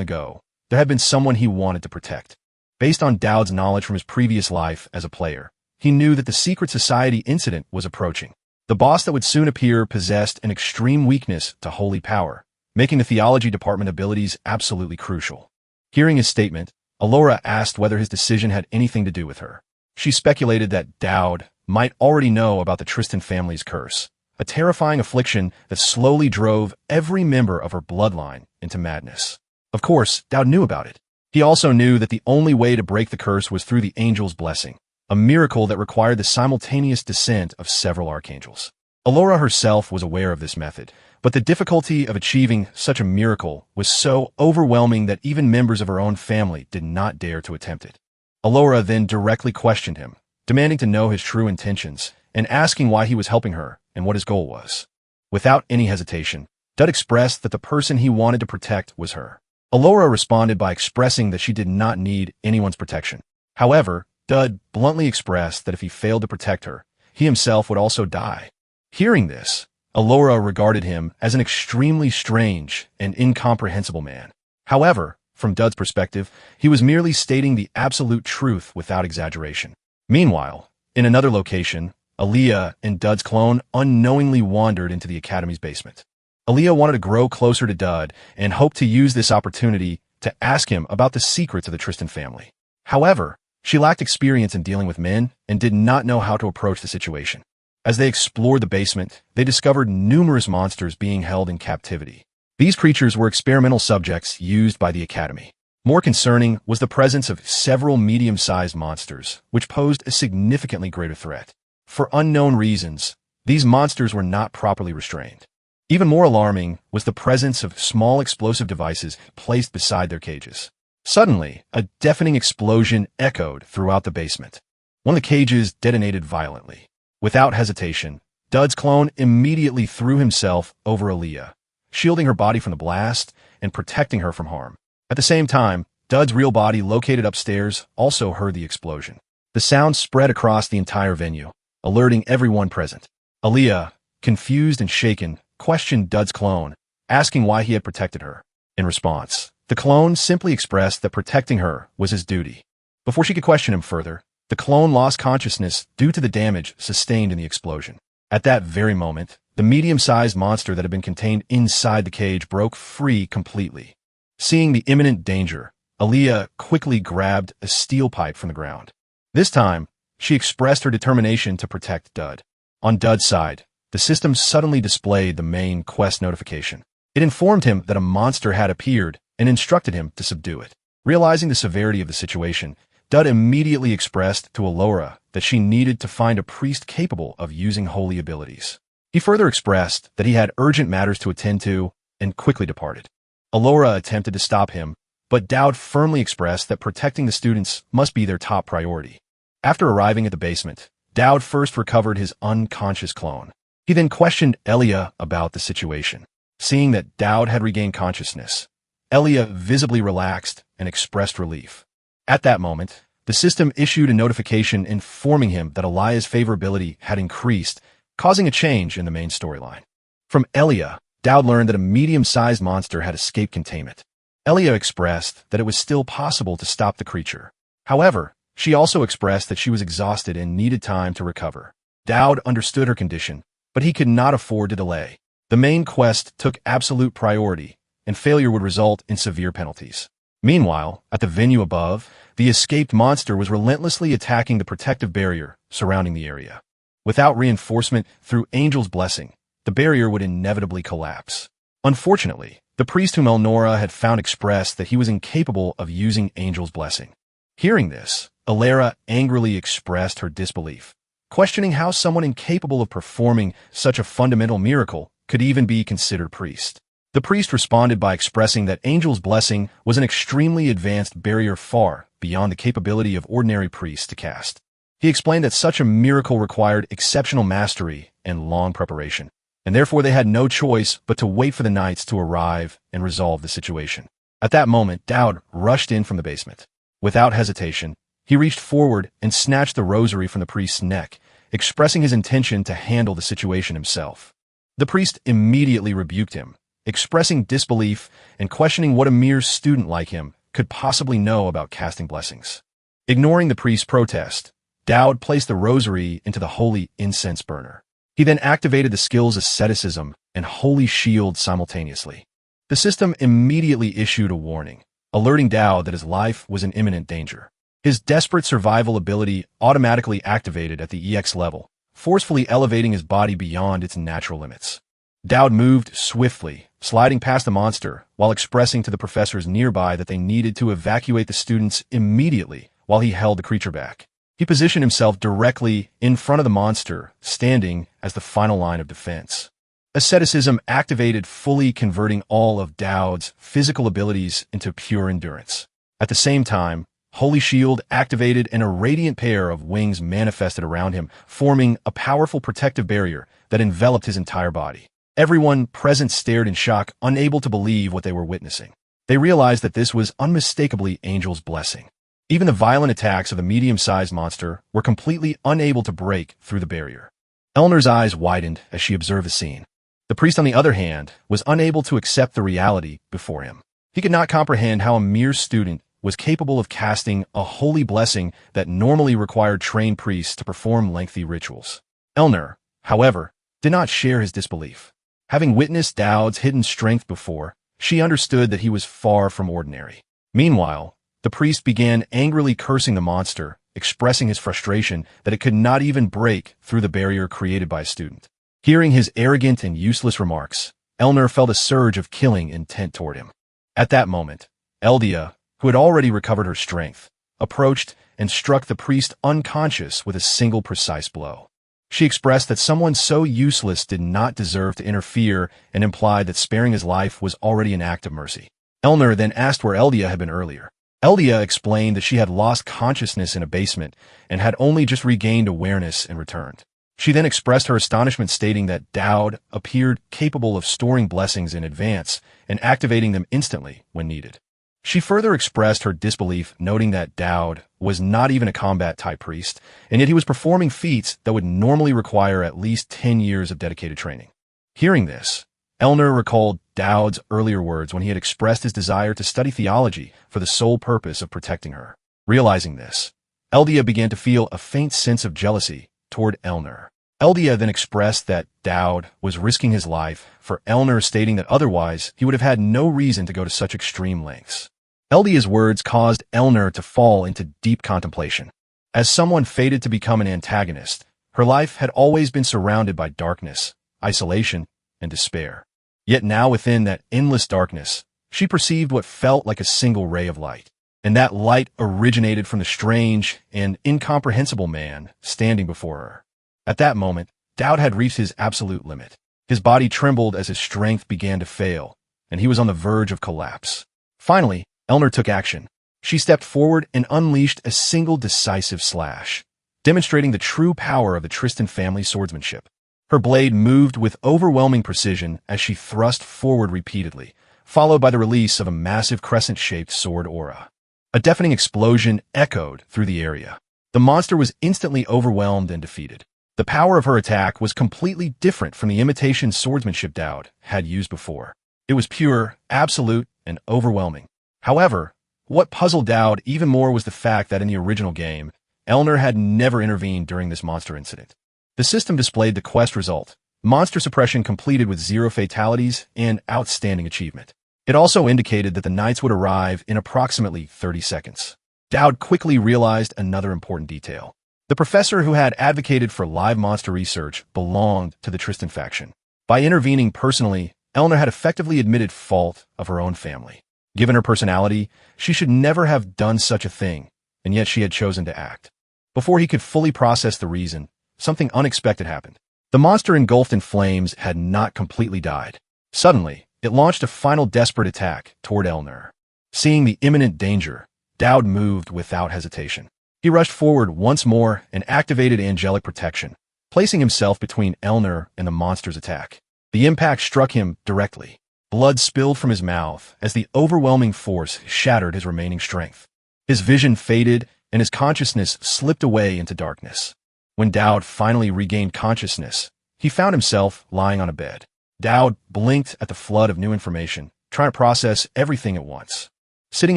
ago, there had been someone he wanted to protect. Based on Dowd's knowledge from his previous life as a player, he knew that the secret society incident was approaching. The boss that would soon appear possessed an extreme weakness to holy power, making the theology department abilities absolutely crucial. Hearing his statement, Allura asked whether his decision had anything to do with her. She speculated that Dowd might already know about the Tristan family's curse, a terrifying affliction that slowly drove every member of her bloodline into madness. Of course, Dowd knew about it. He also knew that the only way to break the curse was through the angel's blessing, a miracle that required the simultaneous descent of several archangels. Allura herself was aware of this method, but the difficulty of achieving such a miracle was so overwhelming that even members of her own family did not dare to attempt it. Allura then directly questioned him, demanding to know his true intentions and asking why he was helping her and what his goal was. Without any hesitation, Dud expressed that the person he wanted to protect was her. Allura responded by expressing that she did not need anyone's protection. However, Dud bluntly expressed that if he failed to protect her, he himself would also die. Hearing this, Allura regarded him as an extremely strange and incomprehensible man. However, from Dud's perspective, he was merely stating the absolute truth without exaggeration. Meanwhile, in another location, Aaliyah and Dud's clone unknowingly wandered into the academy's basement. Aaliyah wanted to grow closer to Dud and hoped to use this opportunity to ask him about the secrets of the Tristan family. However, she lacked experience in dealing with men and did not know how to approach the situation. As they explored the basement, they discovered numerous monsters being held in captivity. These creatures were experimental subjects used by the Academy. More concerning was the presence of several medium-sized monsters, which posed a significantly greater threat. For unknown reasons, these monsters were not properly restrained. Even more alarming was the presence of small explosive devices placed beside their cages. Suddenly, a deafening explosion echoed throughout the basement. One of the cages detonated violently. Without hesitation, Dud's clone immediately threw himself over Aaliyah, shielding her body from the blast and protecting her from harm. At the same time, Dud's real body located upstairs also heard the explosion. The sound spread across the entire venue, alerting everyone present. Aaliyah, confused and shaken, questioned Dud's clone, asking why he had protected her. In response, the clone simply expressed that protecting her was his duty. Before she could question him further, the clone lost consciousness due to the damage sustained in the explosion. At that very moment, the medium-sized monster that had been contained inside the cage broke free completely. Seeing the imminent danger, Aaliyah quickly grabbed a steel pipe from the ground. This time, she expressed her determination to protect Dud. On Dud's side, the system suddenly displayed the main quest notification. It informed him that a monster had appeared and instructed him to subdue it. Realizing the severity of the situation, Dud immediately expressed to Allura that she needed to find a priest capable of using holy abilities. He further expressed that he had urgent matters to attend to and quickly departed. Allura attempted to stop him, but Dowd firmly expressed that protecting the students must be their top priority. After arriving at the basement, Dowd first recovered his unconscious clone. He then questioned Elia about the situation. Seeing that Dowd had regained consciousness, Elia visibly relaxed and expressed relief. At that moment, the system issued a notification informing him that Elia's favorability had increased, causing a change in the main storyline. From Elia, Dowd learned that a medium-sized monster had escaped containment. Elia expressed that it was still possible to stop the creature. However, she also expressed that she was exhausted and needed time to recover. Dowd understood her condition, but he could not afford to delay. The main quest took absolute priority, and failure would result in severe penalties. Meanwhile, at the venue above, the escaped monster was relentlessly attacking the protective barrier surrounding the area. Without reinforcement through Angel's blessing, the barrier would inevitably collapse. Unfortunately, the priest whom Elnora had found expressed that he was incapable of using Angel's blessing. Hearing this, Alera angrily expressed her disbelief, questioning how someone incapable of performing such a fundamental miracle could even be considered priest. The priest responded by expressing that Angel's blessing was an extremely advanced barrier far beyond the capability of ordinary priests to cast. He explained that such a miracle required exceptional mastery and long preparation. and therefore they had no choice but to wait for the knights to arrive and resolve the situation. At that moment, Dowd rushed in from the basement. Without hesitation, he reached forward and snatched the rosary from the priest's neck, expressing his intention to handle the situation himself. The priest immediately rebuked him, expressing disbelief and questioning what a mere student like him could possibly know about casting blessings. Ignoring the priest's protest, Dowd placed the rosary into the holy incense burner. He then activated the skills asceticism and holy shield simultaneously. The system immediately issued a warning, alerting Dowd that his life was in imminent danger. His desperate survival ability automatically activated at the EX level, forcefully elevating his body beyond its natural limits. Dowd moved swiftly, sliding past the monster, while expressing to the professors nearby that they needed to evacuate the students immediately while he held the creature back. He positioned himself directly in front of the monster, standing as the final line of defense. Asceticism activated, fully converting all of Dowd's physical abilities into pure endurance. At the same time, Holy Shield activated and a radiant pair of wings manifested around him, forming a powerful protective barrier that enveloped his entire body. Everyone present stared in shock, unable to believe what they were witnessing. They realized that this was unmistakably Angel's blessing. Even the violent attacks of the medium-sized monster were completely unable to break through the barrier. Elnor's eyes widened as she observed the scene. The priest, on the other hand, was unable to accept the reality before him. He could not comprehend how a mere student was capable of casting a holy blessing that normally required trained priests to perform lengthy rituals. Elnor, however, did not share his disbelief. Having witnessed Dowd's hidden strength before, she understood that he was far from ordinary. Meanwhile, the priest began angrily cursing the monster, expressing his frustration that it could not even break through the barrier created by a student. Hearing his arrogant and useless remarks, Elnor felt a surge of killing intent toward him. At that moment, Eldia, who had already recovered her strength, approached and struck the priest unconscious with a single precise blow. She expressed that someone so useless did not deserve to interfere and implied that sparing his life was already an act of mercy. Elnor then asked where Eldia had been earlier. Eldia explained that she had lost consciousness in a basement and had only just regained awareness and returned. She then expressed her astonishment, stating that Dowd appeared capable of storing blessings in advance and activating them instantly when needed. She further expressed her disbelief, noting that Dowd was not even a combat-type priest, and yet he was performing feats that would normally require at least 10 years of dedicated training. Hearing this, Elnor recalled Dowd's earlier words when he had expressed his desire to study theology for the sole purpose of protecting her. Realizing this, Eldia began to feel a faint sense of jealousy toward Elnor. Eldia then expressed that Dowd was risking his life for Elnor, stating that otherwise he would have had no reason to go to such extreme lengths. Eldia's words caused Elnor to fall into deep contemplation. As someone fated to become an antagonist, her life had always been surrounded by darkness, isolation, and despair. Yet now within that endless darkness, she perceived what felt like a single ray of light. And that light originated from the strange and incomprehensible man standing before her. At that moment, Dowd had reached his absolute limit. His body trembled as his strength began to fail, and he was on the verge of collapse. Finally, Elnor took action. She stepped forward and unleashed a single decisive slash, demonstrating the true power of the Tristan family swordsmanship. Her blade moved with overwhelming precision as she thrust forward repeatedly, followed by the release of a massive crescent-shaped sword aura. A deafening explosion echoed through the area. The monster was instantly overwhelmed and defeated. The power of her attack was completely different from the imitation swordsmanship Dowd had used before. It was pure, absolute, and overwhelming. However, what puzzled Dowd even more was the fact that in the original game, Elnor had never intervened during this monster incident. The system displayed the quest result: monster suppression completed with 0 fatalities and outstanding achievement. It also indicated that the knights would arrive in approximately 30 seconds. Dowd quickly realized another important detail. The professor who had advocated for live monster research belonged to the Tristan faction. By intervening personally, Elnor had effectively admitted fault of her own family. Given her personality, she should never have done such a thing, and yet she had chosen to act. Before he could fully process the reason, something unexpected happened. The monster engulfed in flames had not completely died. Suddenly, it launched a final desperate attack toward Elnor. Seeing the imminent danger, Dowd moved without hesitation. He rushed forward once more and activated angelic protection, placing himself between Elnor and the monster's attack. The impact struck him directly. Blood spilled from his mouth as the overwhelming force shattered his remaining strength. His vision faded and his consciousness slipped away into darkness. When Dowd finally regained consciousness, he found himself lying on a bed. Dowd blinked at the flood of new information, trying to process everything at once. Sitting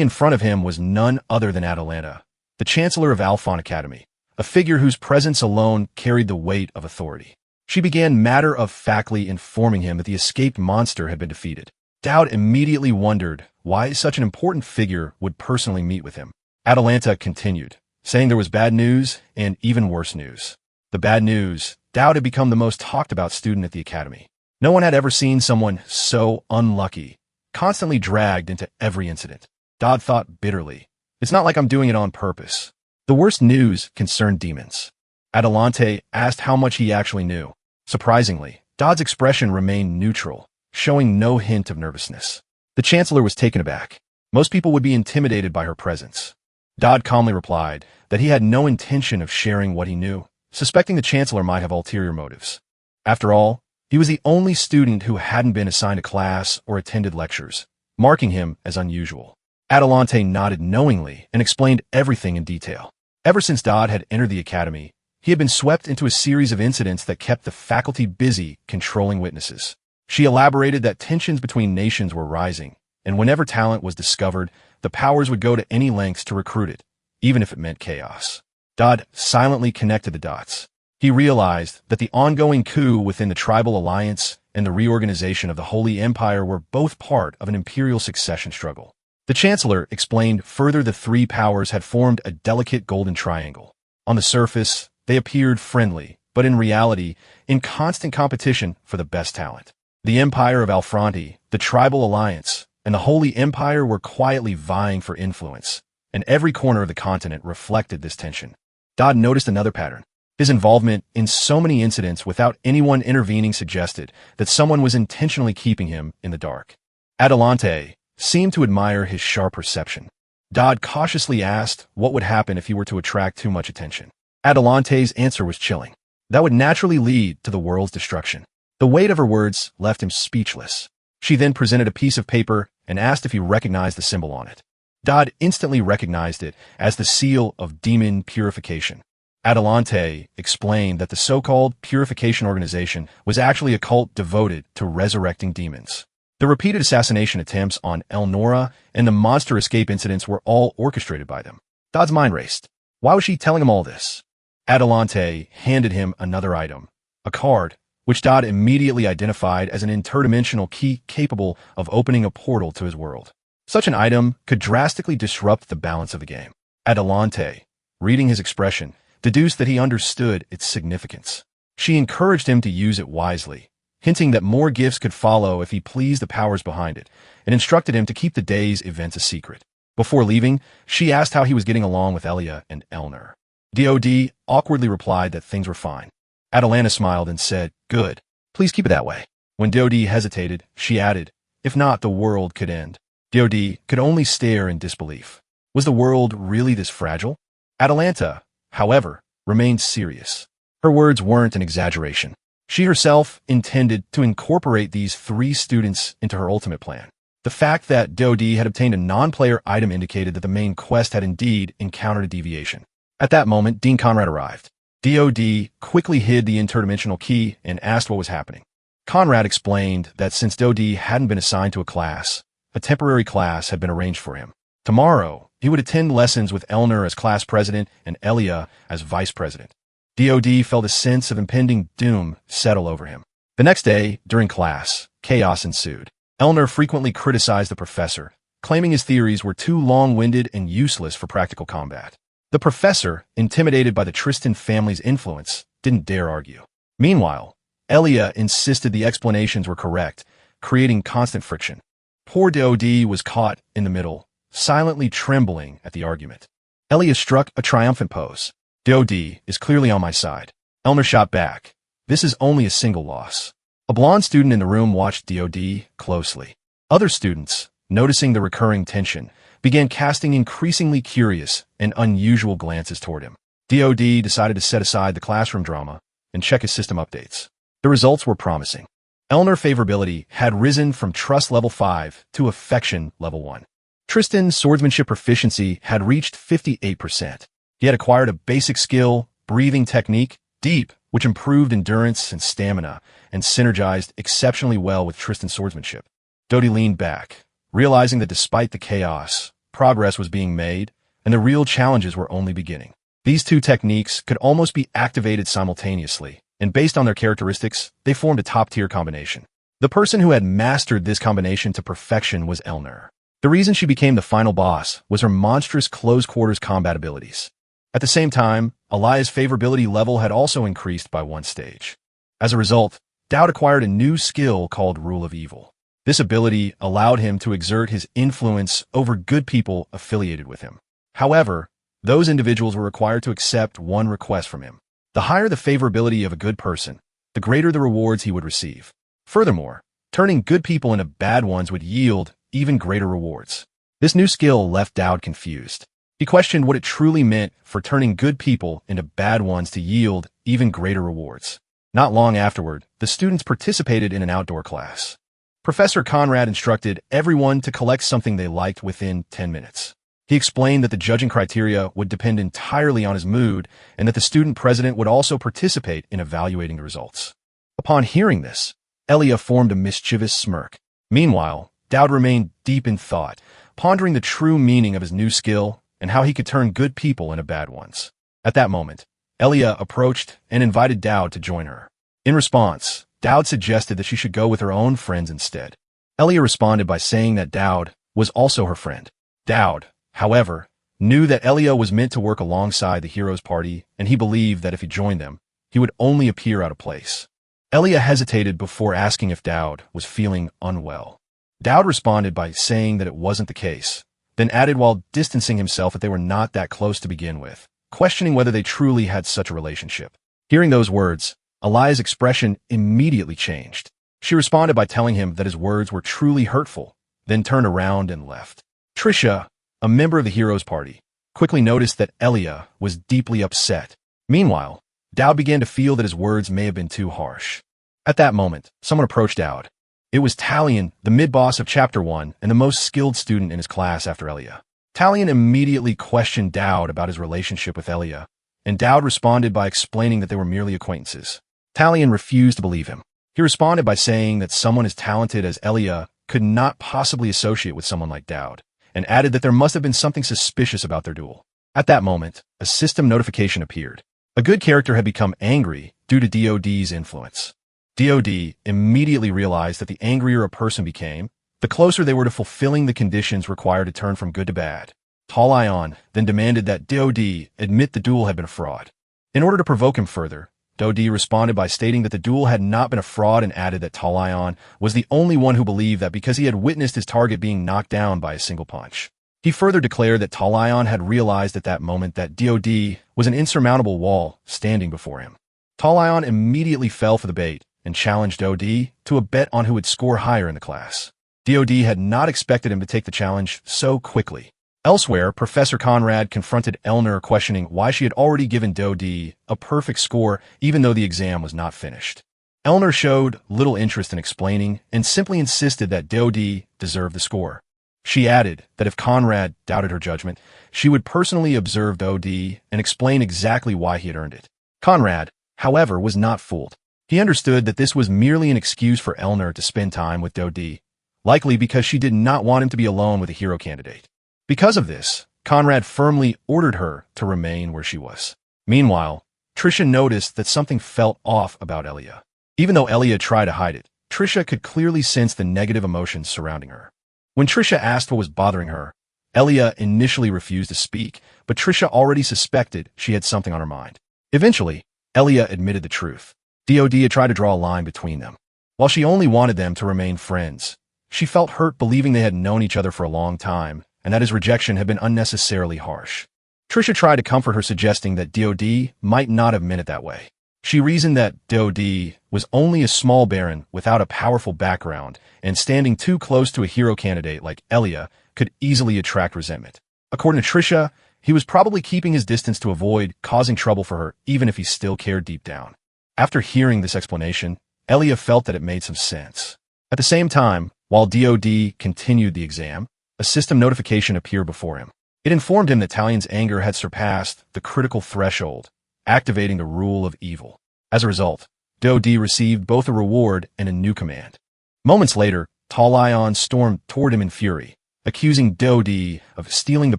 in front of him was none other than Atalanta, the Chancellor of Alphon Academy, a figure whose presence alone carried the weight of authority. She began matter-of-factly informing him that the escaped monster had been defeated. Dowd immediately wondered why such an important figure would personally meet with him. Atalanta continued, saying there was bad news and even worse news. The bad news: Dowd had become the most talked-about student at the academy. No one had ever seen someone so unlucky, constantly dragged into every incident. Dowd thought bitterly, "It's not like I'm doing it on purpose." The worst news concerned demons. Atalanta asked how much he actually knew. Surprisingly, Dowd's expression remained neutral, showing no hint of nervousness. The Chancellor was taken aback. Most people would be intimidated by her presence. Dowd calmly replied that he had no intention of sharing what he knew, suspecting the Chancellor might have ulterior motives. After all, he was the only student who hadn't been assigned a class or attended lectures, marking him as unusual. Atalanta nodded knowingly and explained everything in detail. Ever since Dowd had entered the academy, he had been swept into a series of incidents that kept the faculty busy controlling witnesses. She elaborated that tensions between nations were rising, and whenever talent was discovered, the powers would go to any lengths to recruit it, even if it meant chaos. Dowd silently connected the dots. He realized that the ongoing coup within the tribal alliance and the reorganization of the Holy Empire were both part of an imperial succession struggle. The Chancellor explained further the three powers had formed a delicate golden triangle. On the surface, they appeared friendly, but in reality, in constant competition for the best talent. The Empire of Alfronti, the Tribal Alliance, and the Holy Empire were quietly vying for influence, and every corner of the continent reflected this tension. Dowd noticed another pattern. His involvement in so many incidents without anyone intervening suggested that someone was intentionally keeping him in the dark. Atalanta seemed to admire his sharp perception. Dowd cautiously asked what would happen if he were to attract too much attention. Atalanta's answer was chilling. That would naturally lead to the world's destruction. The weight of her words left him speechless. She then presented a piece of paper and asked if he recognized the symbol on it. Dowd instantly recognized it as the seal of demon purification. Atalanta explained that the so-called Purification Organization was actually a cult devoted to resurrecting demons. The repeated assassination attempts on Elnora and the monster escape incidents were all orchestrated by them. Dowd's mind raced. Why was she telling him all this? Atalanta handed him another item, a card, which Dowd immediately identified as an interdimensional key capable of opening a portal to his world. Such an item could drastically disrupt the balance of the game. Atalanta, reading his expression, deduced that he understood its significance. She encouraged him to use it wisely, hinting that more gifts could follow if he pleased the powers behind it, and instructed him to keep the day's events a secret. Before leaving, she asked how he was getting along with Elia and Elner. Dowd awkwardly replied that things were fine. Atalanta smiled and said, "Good. Please keep it that way." When Dowd hesitated, she added, "If not, the world could end." Dowd could only stare in disbelief. Was the world really this fragile? Atalanta, however, remained serious. Her words weren't an exaggeration. She herself intended to incorporate these three students into her ultimate plan. The fact that Dowd had obtained a non-player item indicated that the main quest had indeed encountered a deviation. At that moment, Dean Conrad arrived. Dowd quickly hid the interdimensional key and asked what was happening. Conrad explained that since Dowd hadn't been assigned to a class, a temporary class had been arranged for him. Tomorrow, he would attend lessons with Elner as class president and Elia as vice president. Dowd felt a sense of impending doom settle over him. The next day, during class, chaos ensued. Elner frequently criticized the professor, claiming his theories were too long-winded and useless for practical combat. The professor, intimidated by the Tristan family's influence, didn't dare argue. Meanwhile, Elia insisted the explanations were correct, creating constant friction. Poor Dowd was caught in the middle, silently trembling at the argument. Elia struck a triumphant pose. "Dowd is clearly on my side." Elner shot back. "This is only a single loss." A blonde student in the room watched Dowd closely. Other students, noticing the recurring tension, began casting increasingly curious and unusual glances toward him. Dowd decided to set aside the classroom drama and check his system updates. The results were promising. Elnor's favorability had risen from trust level 5 to affection level 1. Tristan's swordsmanship proficiency had reached 58%. He had acquired a basic skill, breathing technique, deep, which improved endurance and stamina, and synergized exceptionally well with Tristan's swordsmanship. Dodie leaned back, realizing that despite the chaos, progress was being made, and the real challenges were only beginning. These two techniques could almost be activated simultaneously, and based on their characteristics, they formed a top-tier combination. The person who had mastered this combination to perfection was Elnor. The reason she became the final boss was her monstrous close-quarters combat abilities. At the same time, Elia's favorability level had also increased by 1 stage. As a result, Dowd acquired a new skill called Rule of Evil. This ability allowed him to exert his influence over good people affiliated with him. However, those individuals were required to accept one request from him. The higher the favorability of a good person, the greater the rewards he would receive. Furthermore, turning good people into bad ones would yield even greater rewards. This new skill left Dowd confused. He questioned what it truly meant for turning good people into bad ones to yield even greater rewards. Not long afterward, the students participated in an outdoor class. Professor Conrad instructed everyone to collect something they liked within 10 minutes. He explained that the judging criteria would depend entirely on his mood and that the student president would also participate in evaluating the results. Upon hearing this, Elia formed a mischievous smirk. Meanwhile, Dowd remained deep in thought, pondering the true meaning of his new skill and how he could turn good people into bad ones. At that moment, Elia approached and invited Dowd to join her. In response, Dowd suggested that she should go with her own friends instead. Elia responded by saying that Dowd was also her friend. Dowd, however, knew that Elia was meant to work alongside the heroes' party, and he believed that if he joined them, he would only appear out of place. Elia hesitated before asking if Dowd was feeling unwell. Dowd responded by saying that it wasn't the case, then added while distancing himself that they were not that close to begin with, questioning whether they truly had such a relationship. Hearing those words, Elia's expression immediately changed. She responded by telling him that his words were truly hurtful, then turned around and left. Trisha, a member of the heroes' party, quickly noticed that Elia was deeply upset. Meanwhile, Dowd began to feel that his words may have been too harsh. At that moment, someone approached Dowd. It was Talion, the mid-boss of Chapter 1 and the most skilled student in his class after Elia. Talion immediately questioned Dowd about his relationship with Elia, and Dowd responded by explaining that they were merely acquaintances. Talion refused to believe him. He responded by saying that someone as talented as Elia could not possibly associate with someone like Dowd, and added that there must have been something suspicious about their duel. At that moment, a system notification appeared. A good character had become angry due to DOD's influence. DOD immediately realized that the angrier a person became, the closer they were to fulfilling the conditions required to turn from good to bad. Talion then demanded that DOD admit the duel had been a fraud. In order to provoke him further, DOD responded by stating that the duel had not been a fraud and added that Talion was the only one who believed that because he had witnessed his target being knocked down by a single punch. He further declared that Talion had realized at that moment that DOD was an insurmountable wall standing before him. Talion immediately fell for the bait and challenged DOD to a bet on who would score higher in the class. DOD had not expected him to take the challenge so quickly. Elsewhere, Professor Conrad confronted Elnor, questioning why she had already given DOD a perfect score even though the exam was not finished. Elnor showed little interest in explaining and simply insisted that DOD deserved the score. She added that if Conrad doubted her judgment, she would personally observe DOD and explain exactly why he had earned it. Conrad, however, was not fooled. He understood that this was merely an excuse for Elnor to spend time with DOD, likely because she did not want him to be alone with a hero candidate. Because of this, Conrad firmly ordered her to remain where she was. Meanwhile, Trisha noticed that something felt off about Elia. Even though Elia tried to hide it, Trisha could clearly sense the negative emotions surrounding her. When Trisha asked what was bothering her, Elia initially refused to speak, but Trisha already suspected she had something on her mind. Eventually, Elia admitted the truth. DOD had tried to draw a line between them. While she only wanted them to remain friends, she felt hurt believing they had known each other for a long time, and that his rejection had been unnecessarily harsh. Trisha tried to comfort her, suggesting that DOD might not have meant it that way. She reasoned that DOD was only a small baron without a powerful background, and standing too close to a hero candidate like Elia could easily attract resentment. According to Trisha, he was probably keeping his distance to avoid causing trouble for her, even if he still cared deep down. After hearing this explanation, Elia felt that it made some sense. At the same time, while DOD continued the exam, a system notification appeared before him. It informed him that Talion's anger had surpassed the critical threshold, activating the rule of evil. As a result, DOD received both a reward and a new command. Moments later, Talion stormed toward him in fury, accusing DOD of stealing the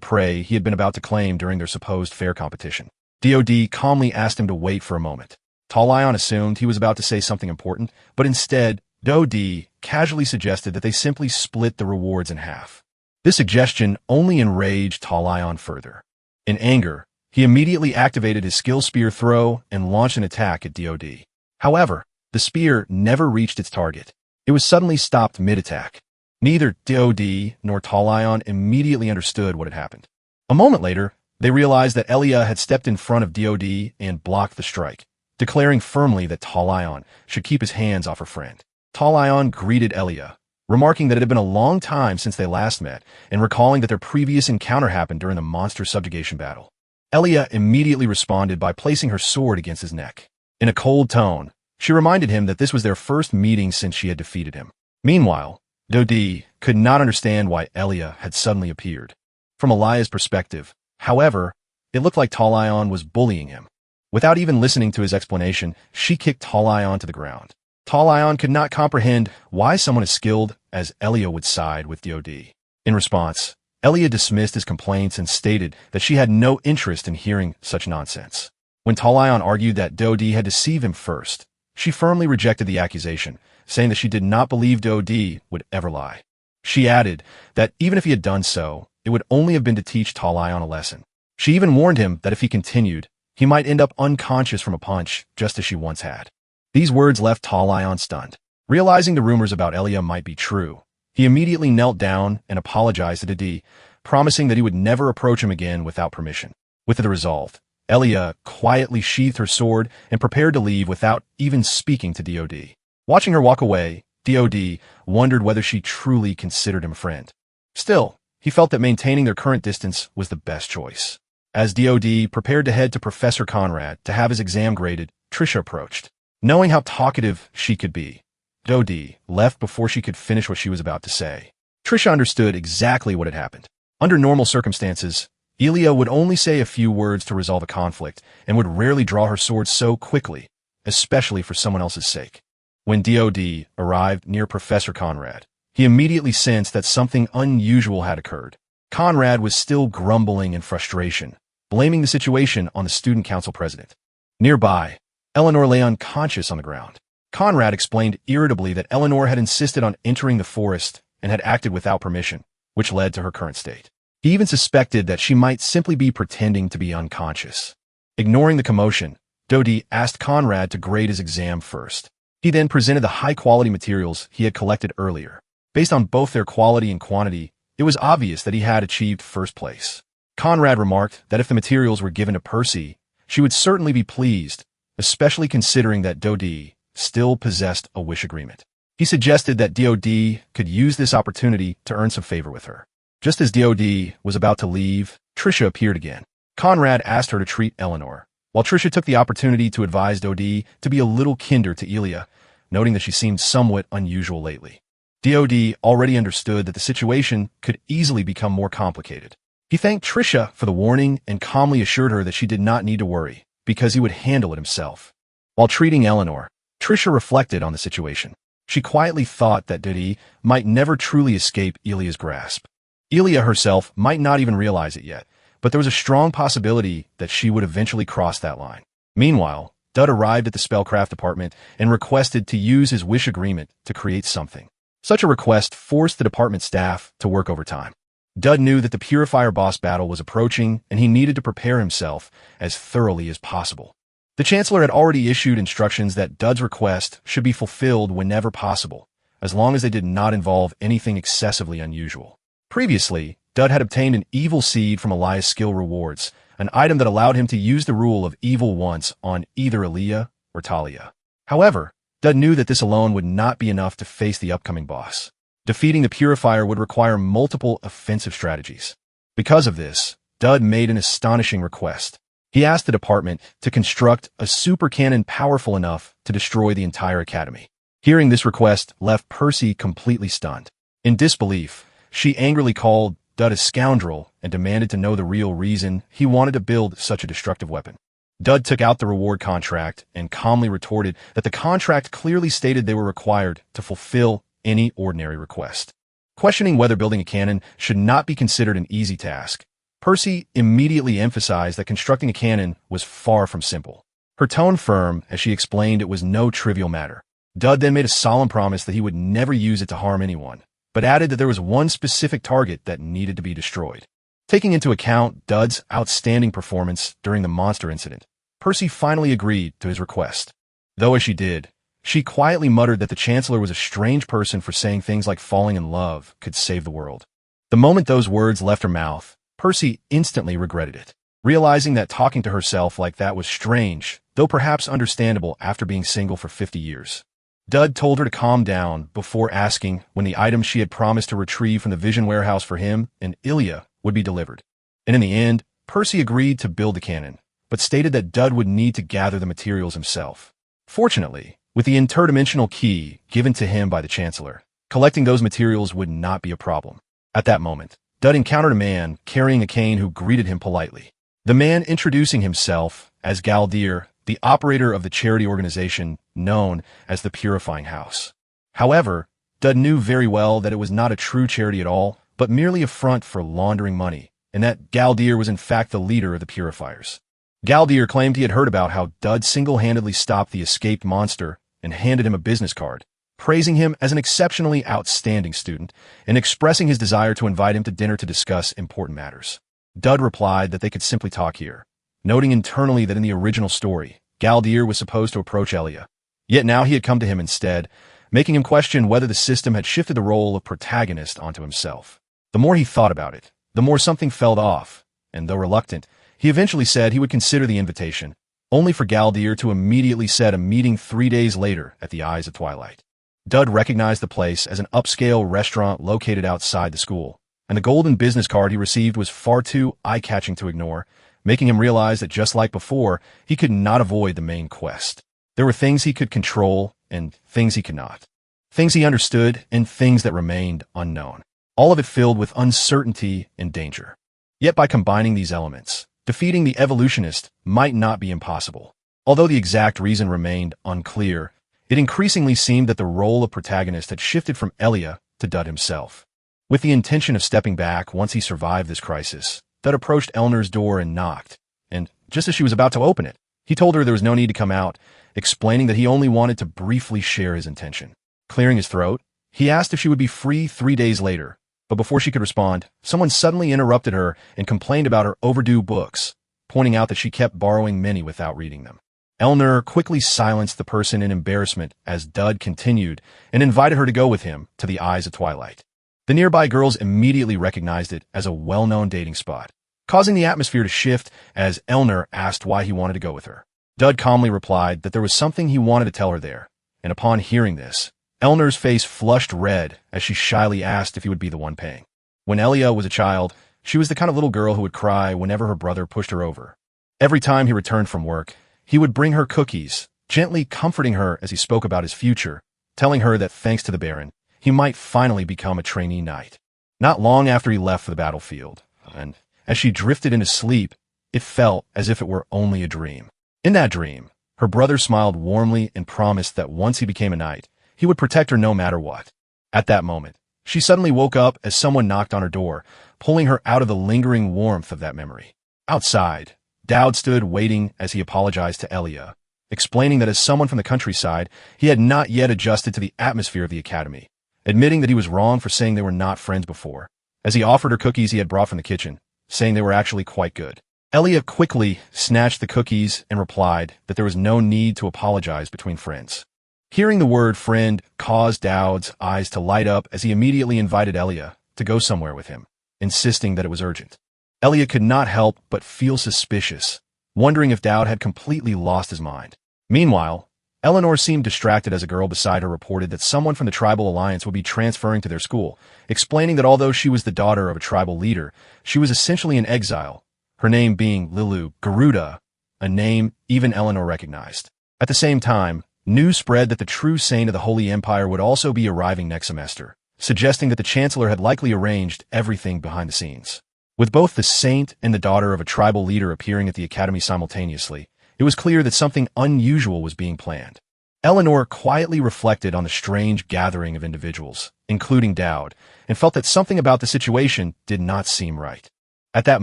prey he had been about to claim during their supposed fair competition. DOD calmly asked him to wait for a moment. Talion assumed he was about to say something important, but instead, DOD casually suggested that they simply split the rewards in half. This suggestion only enraged Talion further. In anger, he immediately activated his skill spear throw and launched an attack at DOD. However, the spear never reached its target. It was suddenly stopped mid-attack. Neither DOD nor Talion immediately understood what had happened. A moment later, they realized that Elia had stepped in front of DOD and blocked the strike, declaring firmly that Talion should keep his hands off her friend. Talion greeted Elia, remarking that it had been a long time since they last met, and recalling that their previous encounter happened during the monster subjugation battle. Elia immediately responded by placing her sword against his neck. In a cold tone, she reminded him that this was their first meeting since she had defeated him. Meanwhile, DOD could not understand why Elia had suddenly appeared. From Elia's perspective, however, it looked like Talion was bullying him. Without even listening to his explanation, she kicked Talion to the ground. Talion could not comprehend why someone as skilled as Elia would side with DOD. In response, Elia dismissed his complaints and stated that she had no interest in hearing such nonsense. When Talion argued that DOD had deceived him first, she firmly rejected the accusation, saying that she did not believe DOD would ever lie. She added that even if he had done so, it would only have been to teach Talion a lesson. She even warned him that if he continued, he might end up unconscious from a punch, just as she once had. These words left Talion stunned. Realizing the rumors about Elia might be true, he immediately knelt down and apologized to DOD, promising that he would never approach him again without permission. With the resolve, Elia quietly sheathed her sword and prepared to leave without even speaking to DOD. Watching her walk away, DOD wondered whether she truly considered him a friend. Still, he felt that maintaining their current distance was the best choice. As DOD prepared to head to Professor Conrad to have his exam graded, Trisha approached. Knowing how talkative she could be, DOD left before she could finish what she was about to say. Trisha understood exactly what had happened. Under normal circumstances, Elia would only say a few words to resolve a conflict and would rarely draw her sword so quickly, especially for someone else's sake. When DOD arrived near Professor Conrad, he immediately sensed that something unusual had occurred. Conrad was still grumbling in frustration, blaming the situation on the student council president. Nearby, Eleanor lay unconscious on the ground. Conrad explained irritably that Eleanor had insisted on entering the forest and had acted without permission, which led to her current state. He even suspected that she might simply be pretending to be unconscious. Ignoring the commotion, DOD asked Conrad to grade his exam first. He then presented the high-quality materials he had collected earlier. Based on both their quality and quantity, it was obvious that he had achieved first place. Conrad remarked that if the materials were given to Percy, she would certainly be pleased, especially considering that DOD still possessed a wish agreement. He suggested that DOD could use this opportunity to earn some favor with her. Just as DOD was about to leave, Trisha appeared again. Conrad asked her to treat Eleanor, while Trisha took the opportunity to advise DOD to be a little kinder to Elia, noting that she seemed somewhat unusual lately. DOD already understood that the situation could easily become more complicated. He thanked Trisha for the warning and calmly assured her that she did not need to worry, because he would handle it himself. While treating Eleanor, Trisha reflected on the situation. She quietly thought that DOD might never truly escape Elia's grasp. Elia herself might not even realize it yet, but there was a strong possibility that she would eventually cross that line. Meanwhile, Dud arrived at the spellcraft department and requested to use his wish agreement to create something. Such a request forced the department staff to work overtime. Dud knew that the Purifier boss battle was approaching, and he needed to prepare himself as thoroughly as possible. The Chancellor had already issued instructions that Dud's request should be fulfilled whenever possible, as long as they did not involve anything excessively unusual. Previously, Dud had obtained an evil seed from Elias' skill rewards, an item that allowed him to use the rule of evil once on either Elia or Talia. However, Dud knew that this alone would not be enough to face the upcoming boss. Defeating the Purifier would require multiple offensive strategies. Because of this, Dud made an astonishing request. He asked the department to construct a super cannon powerful enough to destroy the entire academy. Hearing this request left Percy completely stunned. In disbelief, she angrily called Dud a scoundrel and demanded to know the real reason he wanted to build such a destructive weapon. Dud took out the reward contract and calmly retorted that the contract clearly stated they were required to fulfill any ordinary request. Questioning whether building a cannon should not be considered an easy task, Percy immediately emphasized that constructing a cannon was far from simple. Her tone firm as she explained it was no trivial matter. Dud then made a solemn promise that he would never use it to harm anyone, but added that there was one specific target that needed to be destroyed. Taking into account Dud's outstanding performance during the monster incident, Percy finally agreed to his request. Though as she did, she quietly muttered that the Chancellor was a strange person for saying things like falling in love could save the world. The moment those words left her mouth, Percy instantly regretted it, realizing that talking to herself like that was strange, though perhaps understandable after being single for 50 years. Dud told her to calm down before asking when the items she had promised to retrieve from the Vision Warehouse for him and Ilya would be delivered. And in the end, Percy agreed to build the cannon, but stated that Dud would need to gather the materials himself. Fortunately, with the interdimensional key given to him by the Chancellor, collecting those materials would not be a problem. At that moment, Dud encountered a man carrying a cane who greeted him politely. The man introducing himself as Galdir, the operator of the charity organization known as the Purifying House. However, Dud knew very well that it was not a true charity at all, but merely a front for laundering money, and that Galdir was in fact the leader of the Purifiers. Galdir claimed he had heard about how Dud single-handedly stopped the escaped monster and handed him a business card, praising him as an exceptionally outstanding student and expressing his desire to invite him to dinner to discuss important matters. Dud replied that they could simply talk here, noting internally that in the original story, Galdir was supposed to approach Elia. Yet now he had come to him instead, making him question whether the system had shifted the role of protagonist onto himself. The more he thought about it, the more something felt off, and though reluctant, he eventually said he would consider the invitation, only for Galdir to immediately set a meeting 3 days later at the Eyes of Twilight. Dud recognized the place as an upscale restaurant located outside the school, and the golden business card he received was far too eye-catching to ignore, making him realize that just like before, he could not avoid the main quest. There were things he could control and things he could not. Things he understood and things that remained unknown. All of it filled with uncertainty and danger. Yet by combining these elements, defeating the evolutionist might not be impossible. Although the exact reason remained unclear, it increasingly seemed that the role of protagonist had shifted from Elia to Dud himself. With the intention of stepping back once he survived this crisis, Dud approached Elnor's door and knocked, and just as she was about to open it, he told her there was no need to come out, explaining that he only wanted to briefly share his intention. Clearing his throat, he asked if she would be free 3 days later, but before she could respond, someone suddenly interrupted her and complained about her overdue books, pointing out that she kept borrowing many without reading them. Elnor quickly silenced the person in embarrassment as Dud continued and invited her to go with him to the Eyes of Twilight. The nearby girls immediately recognized it as a well-known dating spot, causing the atmosphere to shift as Elnor asked why he wanted to go with her. Dud calmly replied that there was something he wanted to tell her there, and upon hearing this, Elnor's face flushed red as she shyly asked if he would be the one paying. When Elia was a child, she was the kind of little girl who would cry whenever her brother pushed her over. Every time he returned from work, he would bring her cookies, gently comforting her as he spoke about his future, telling her that thanks to the Baron, he might finally become a trainee knight. Not long after he left for the battlefield, and as she drifted into sleep, it felt as if it were only a dream. In that dream, her brother smiled warmly and promised that once he became a knight, he would protect her no matter what. At that moment, she suddenly woke up as someone knocked on her door, pulling her out of the lingering warmth of that memory. Outside, Dowd stood waiting as he apologized to Elia, explaining that as someone from the countryside, he had not yet adjusted to the atmosphere of the academy, admitting that he was wrong for saying they were not friends before, as he offered her cookies he had brought from the kitchen, saying they were actually quite good. Elia quickly snatched the cookies and replied that there was no need to apologize between friends. Hearing the word friend caused Dowd's eyes to light up as he immediately invited Elia to go somewhere with him, insisting that it was urgent. Elia could not help but feel suspicious, wondering if Dowd had completely lost his mind. Meanwhile, Eleanor seemed distracted as a girl beside her reported that someone from the tribal alliance would be transferring to their school, explaining that although she was the daughter of a tribal leader, she was essentially in exile, her name being Lilu Garuda, a name even Eleanor recognized. At the same time, News spread that the true saint of the Holy Empire would also be arriving next semester, suggesting that the Chancellor had likely arranged everything behind the scenes. With both the saint and the daughter of a tribal leader appearing at the academy simultaneously, it was clear that something unusual was being planned. Eleanor quietly reflected on the strange gathering of individuals, including Dowd, and felt that something about the situation did not seem right. At that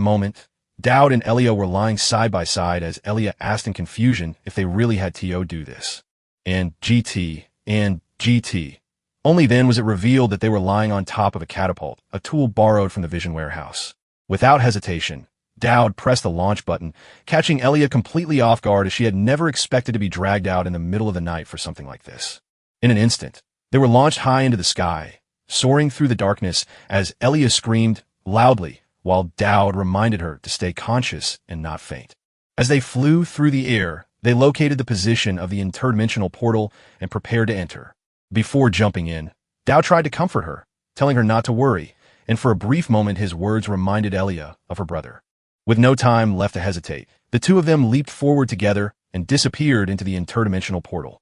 moment, Dowd and Elia were lying side by side as Elia asked in confusion if they really had T.O. do this. And GT. Only then was it revealed that they were lying on top of a catapult, a tool borrowed from the Vision Warehouse. Without hesitation, Dowd pressed the launch button, catching Elia completely off guard as she had never expected to be dragged out in the middle of the night for something like this. In an instant, they were launched high into the sky, soaring through the darkness as Elia screamed loudly, while Dowd reminded her to stay conscious and not faint. As they flew through the air, they located the position of the interdimensional portal and prepared to enter. Before jumping in, Dowd tried to comfort her, telling her not to worry, and for a brief moment his words reminded Elia of her brother. With no time left to hesitate, the two of them leaped forward together and disappeared into the interdimensional portal.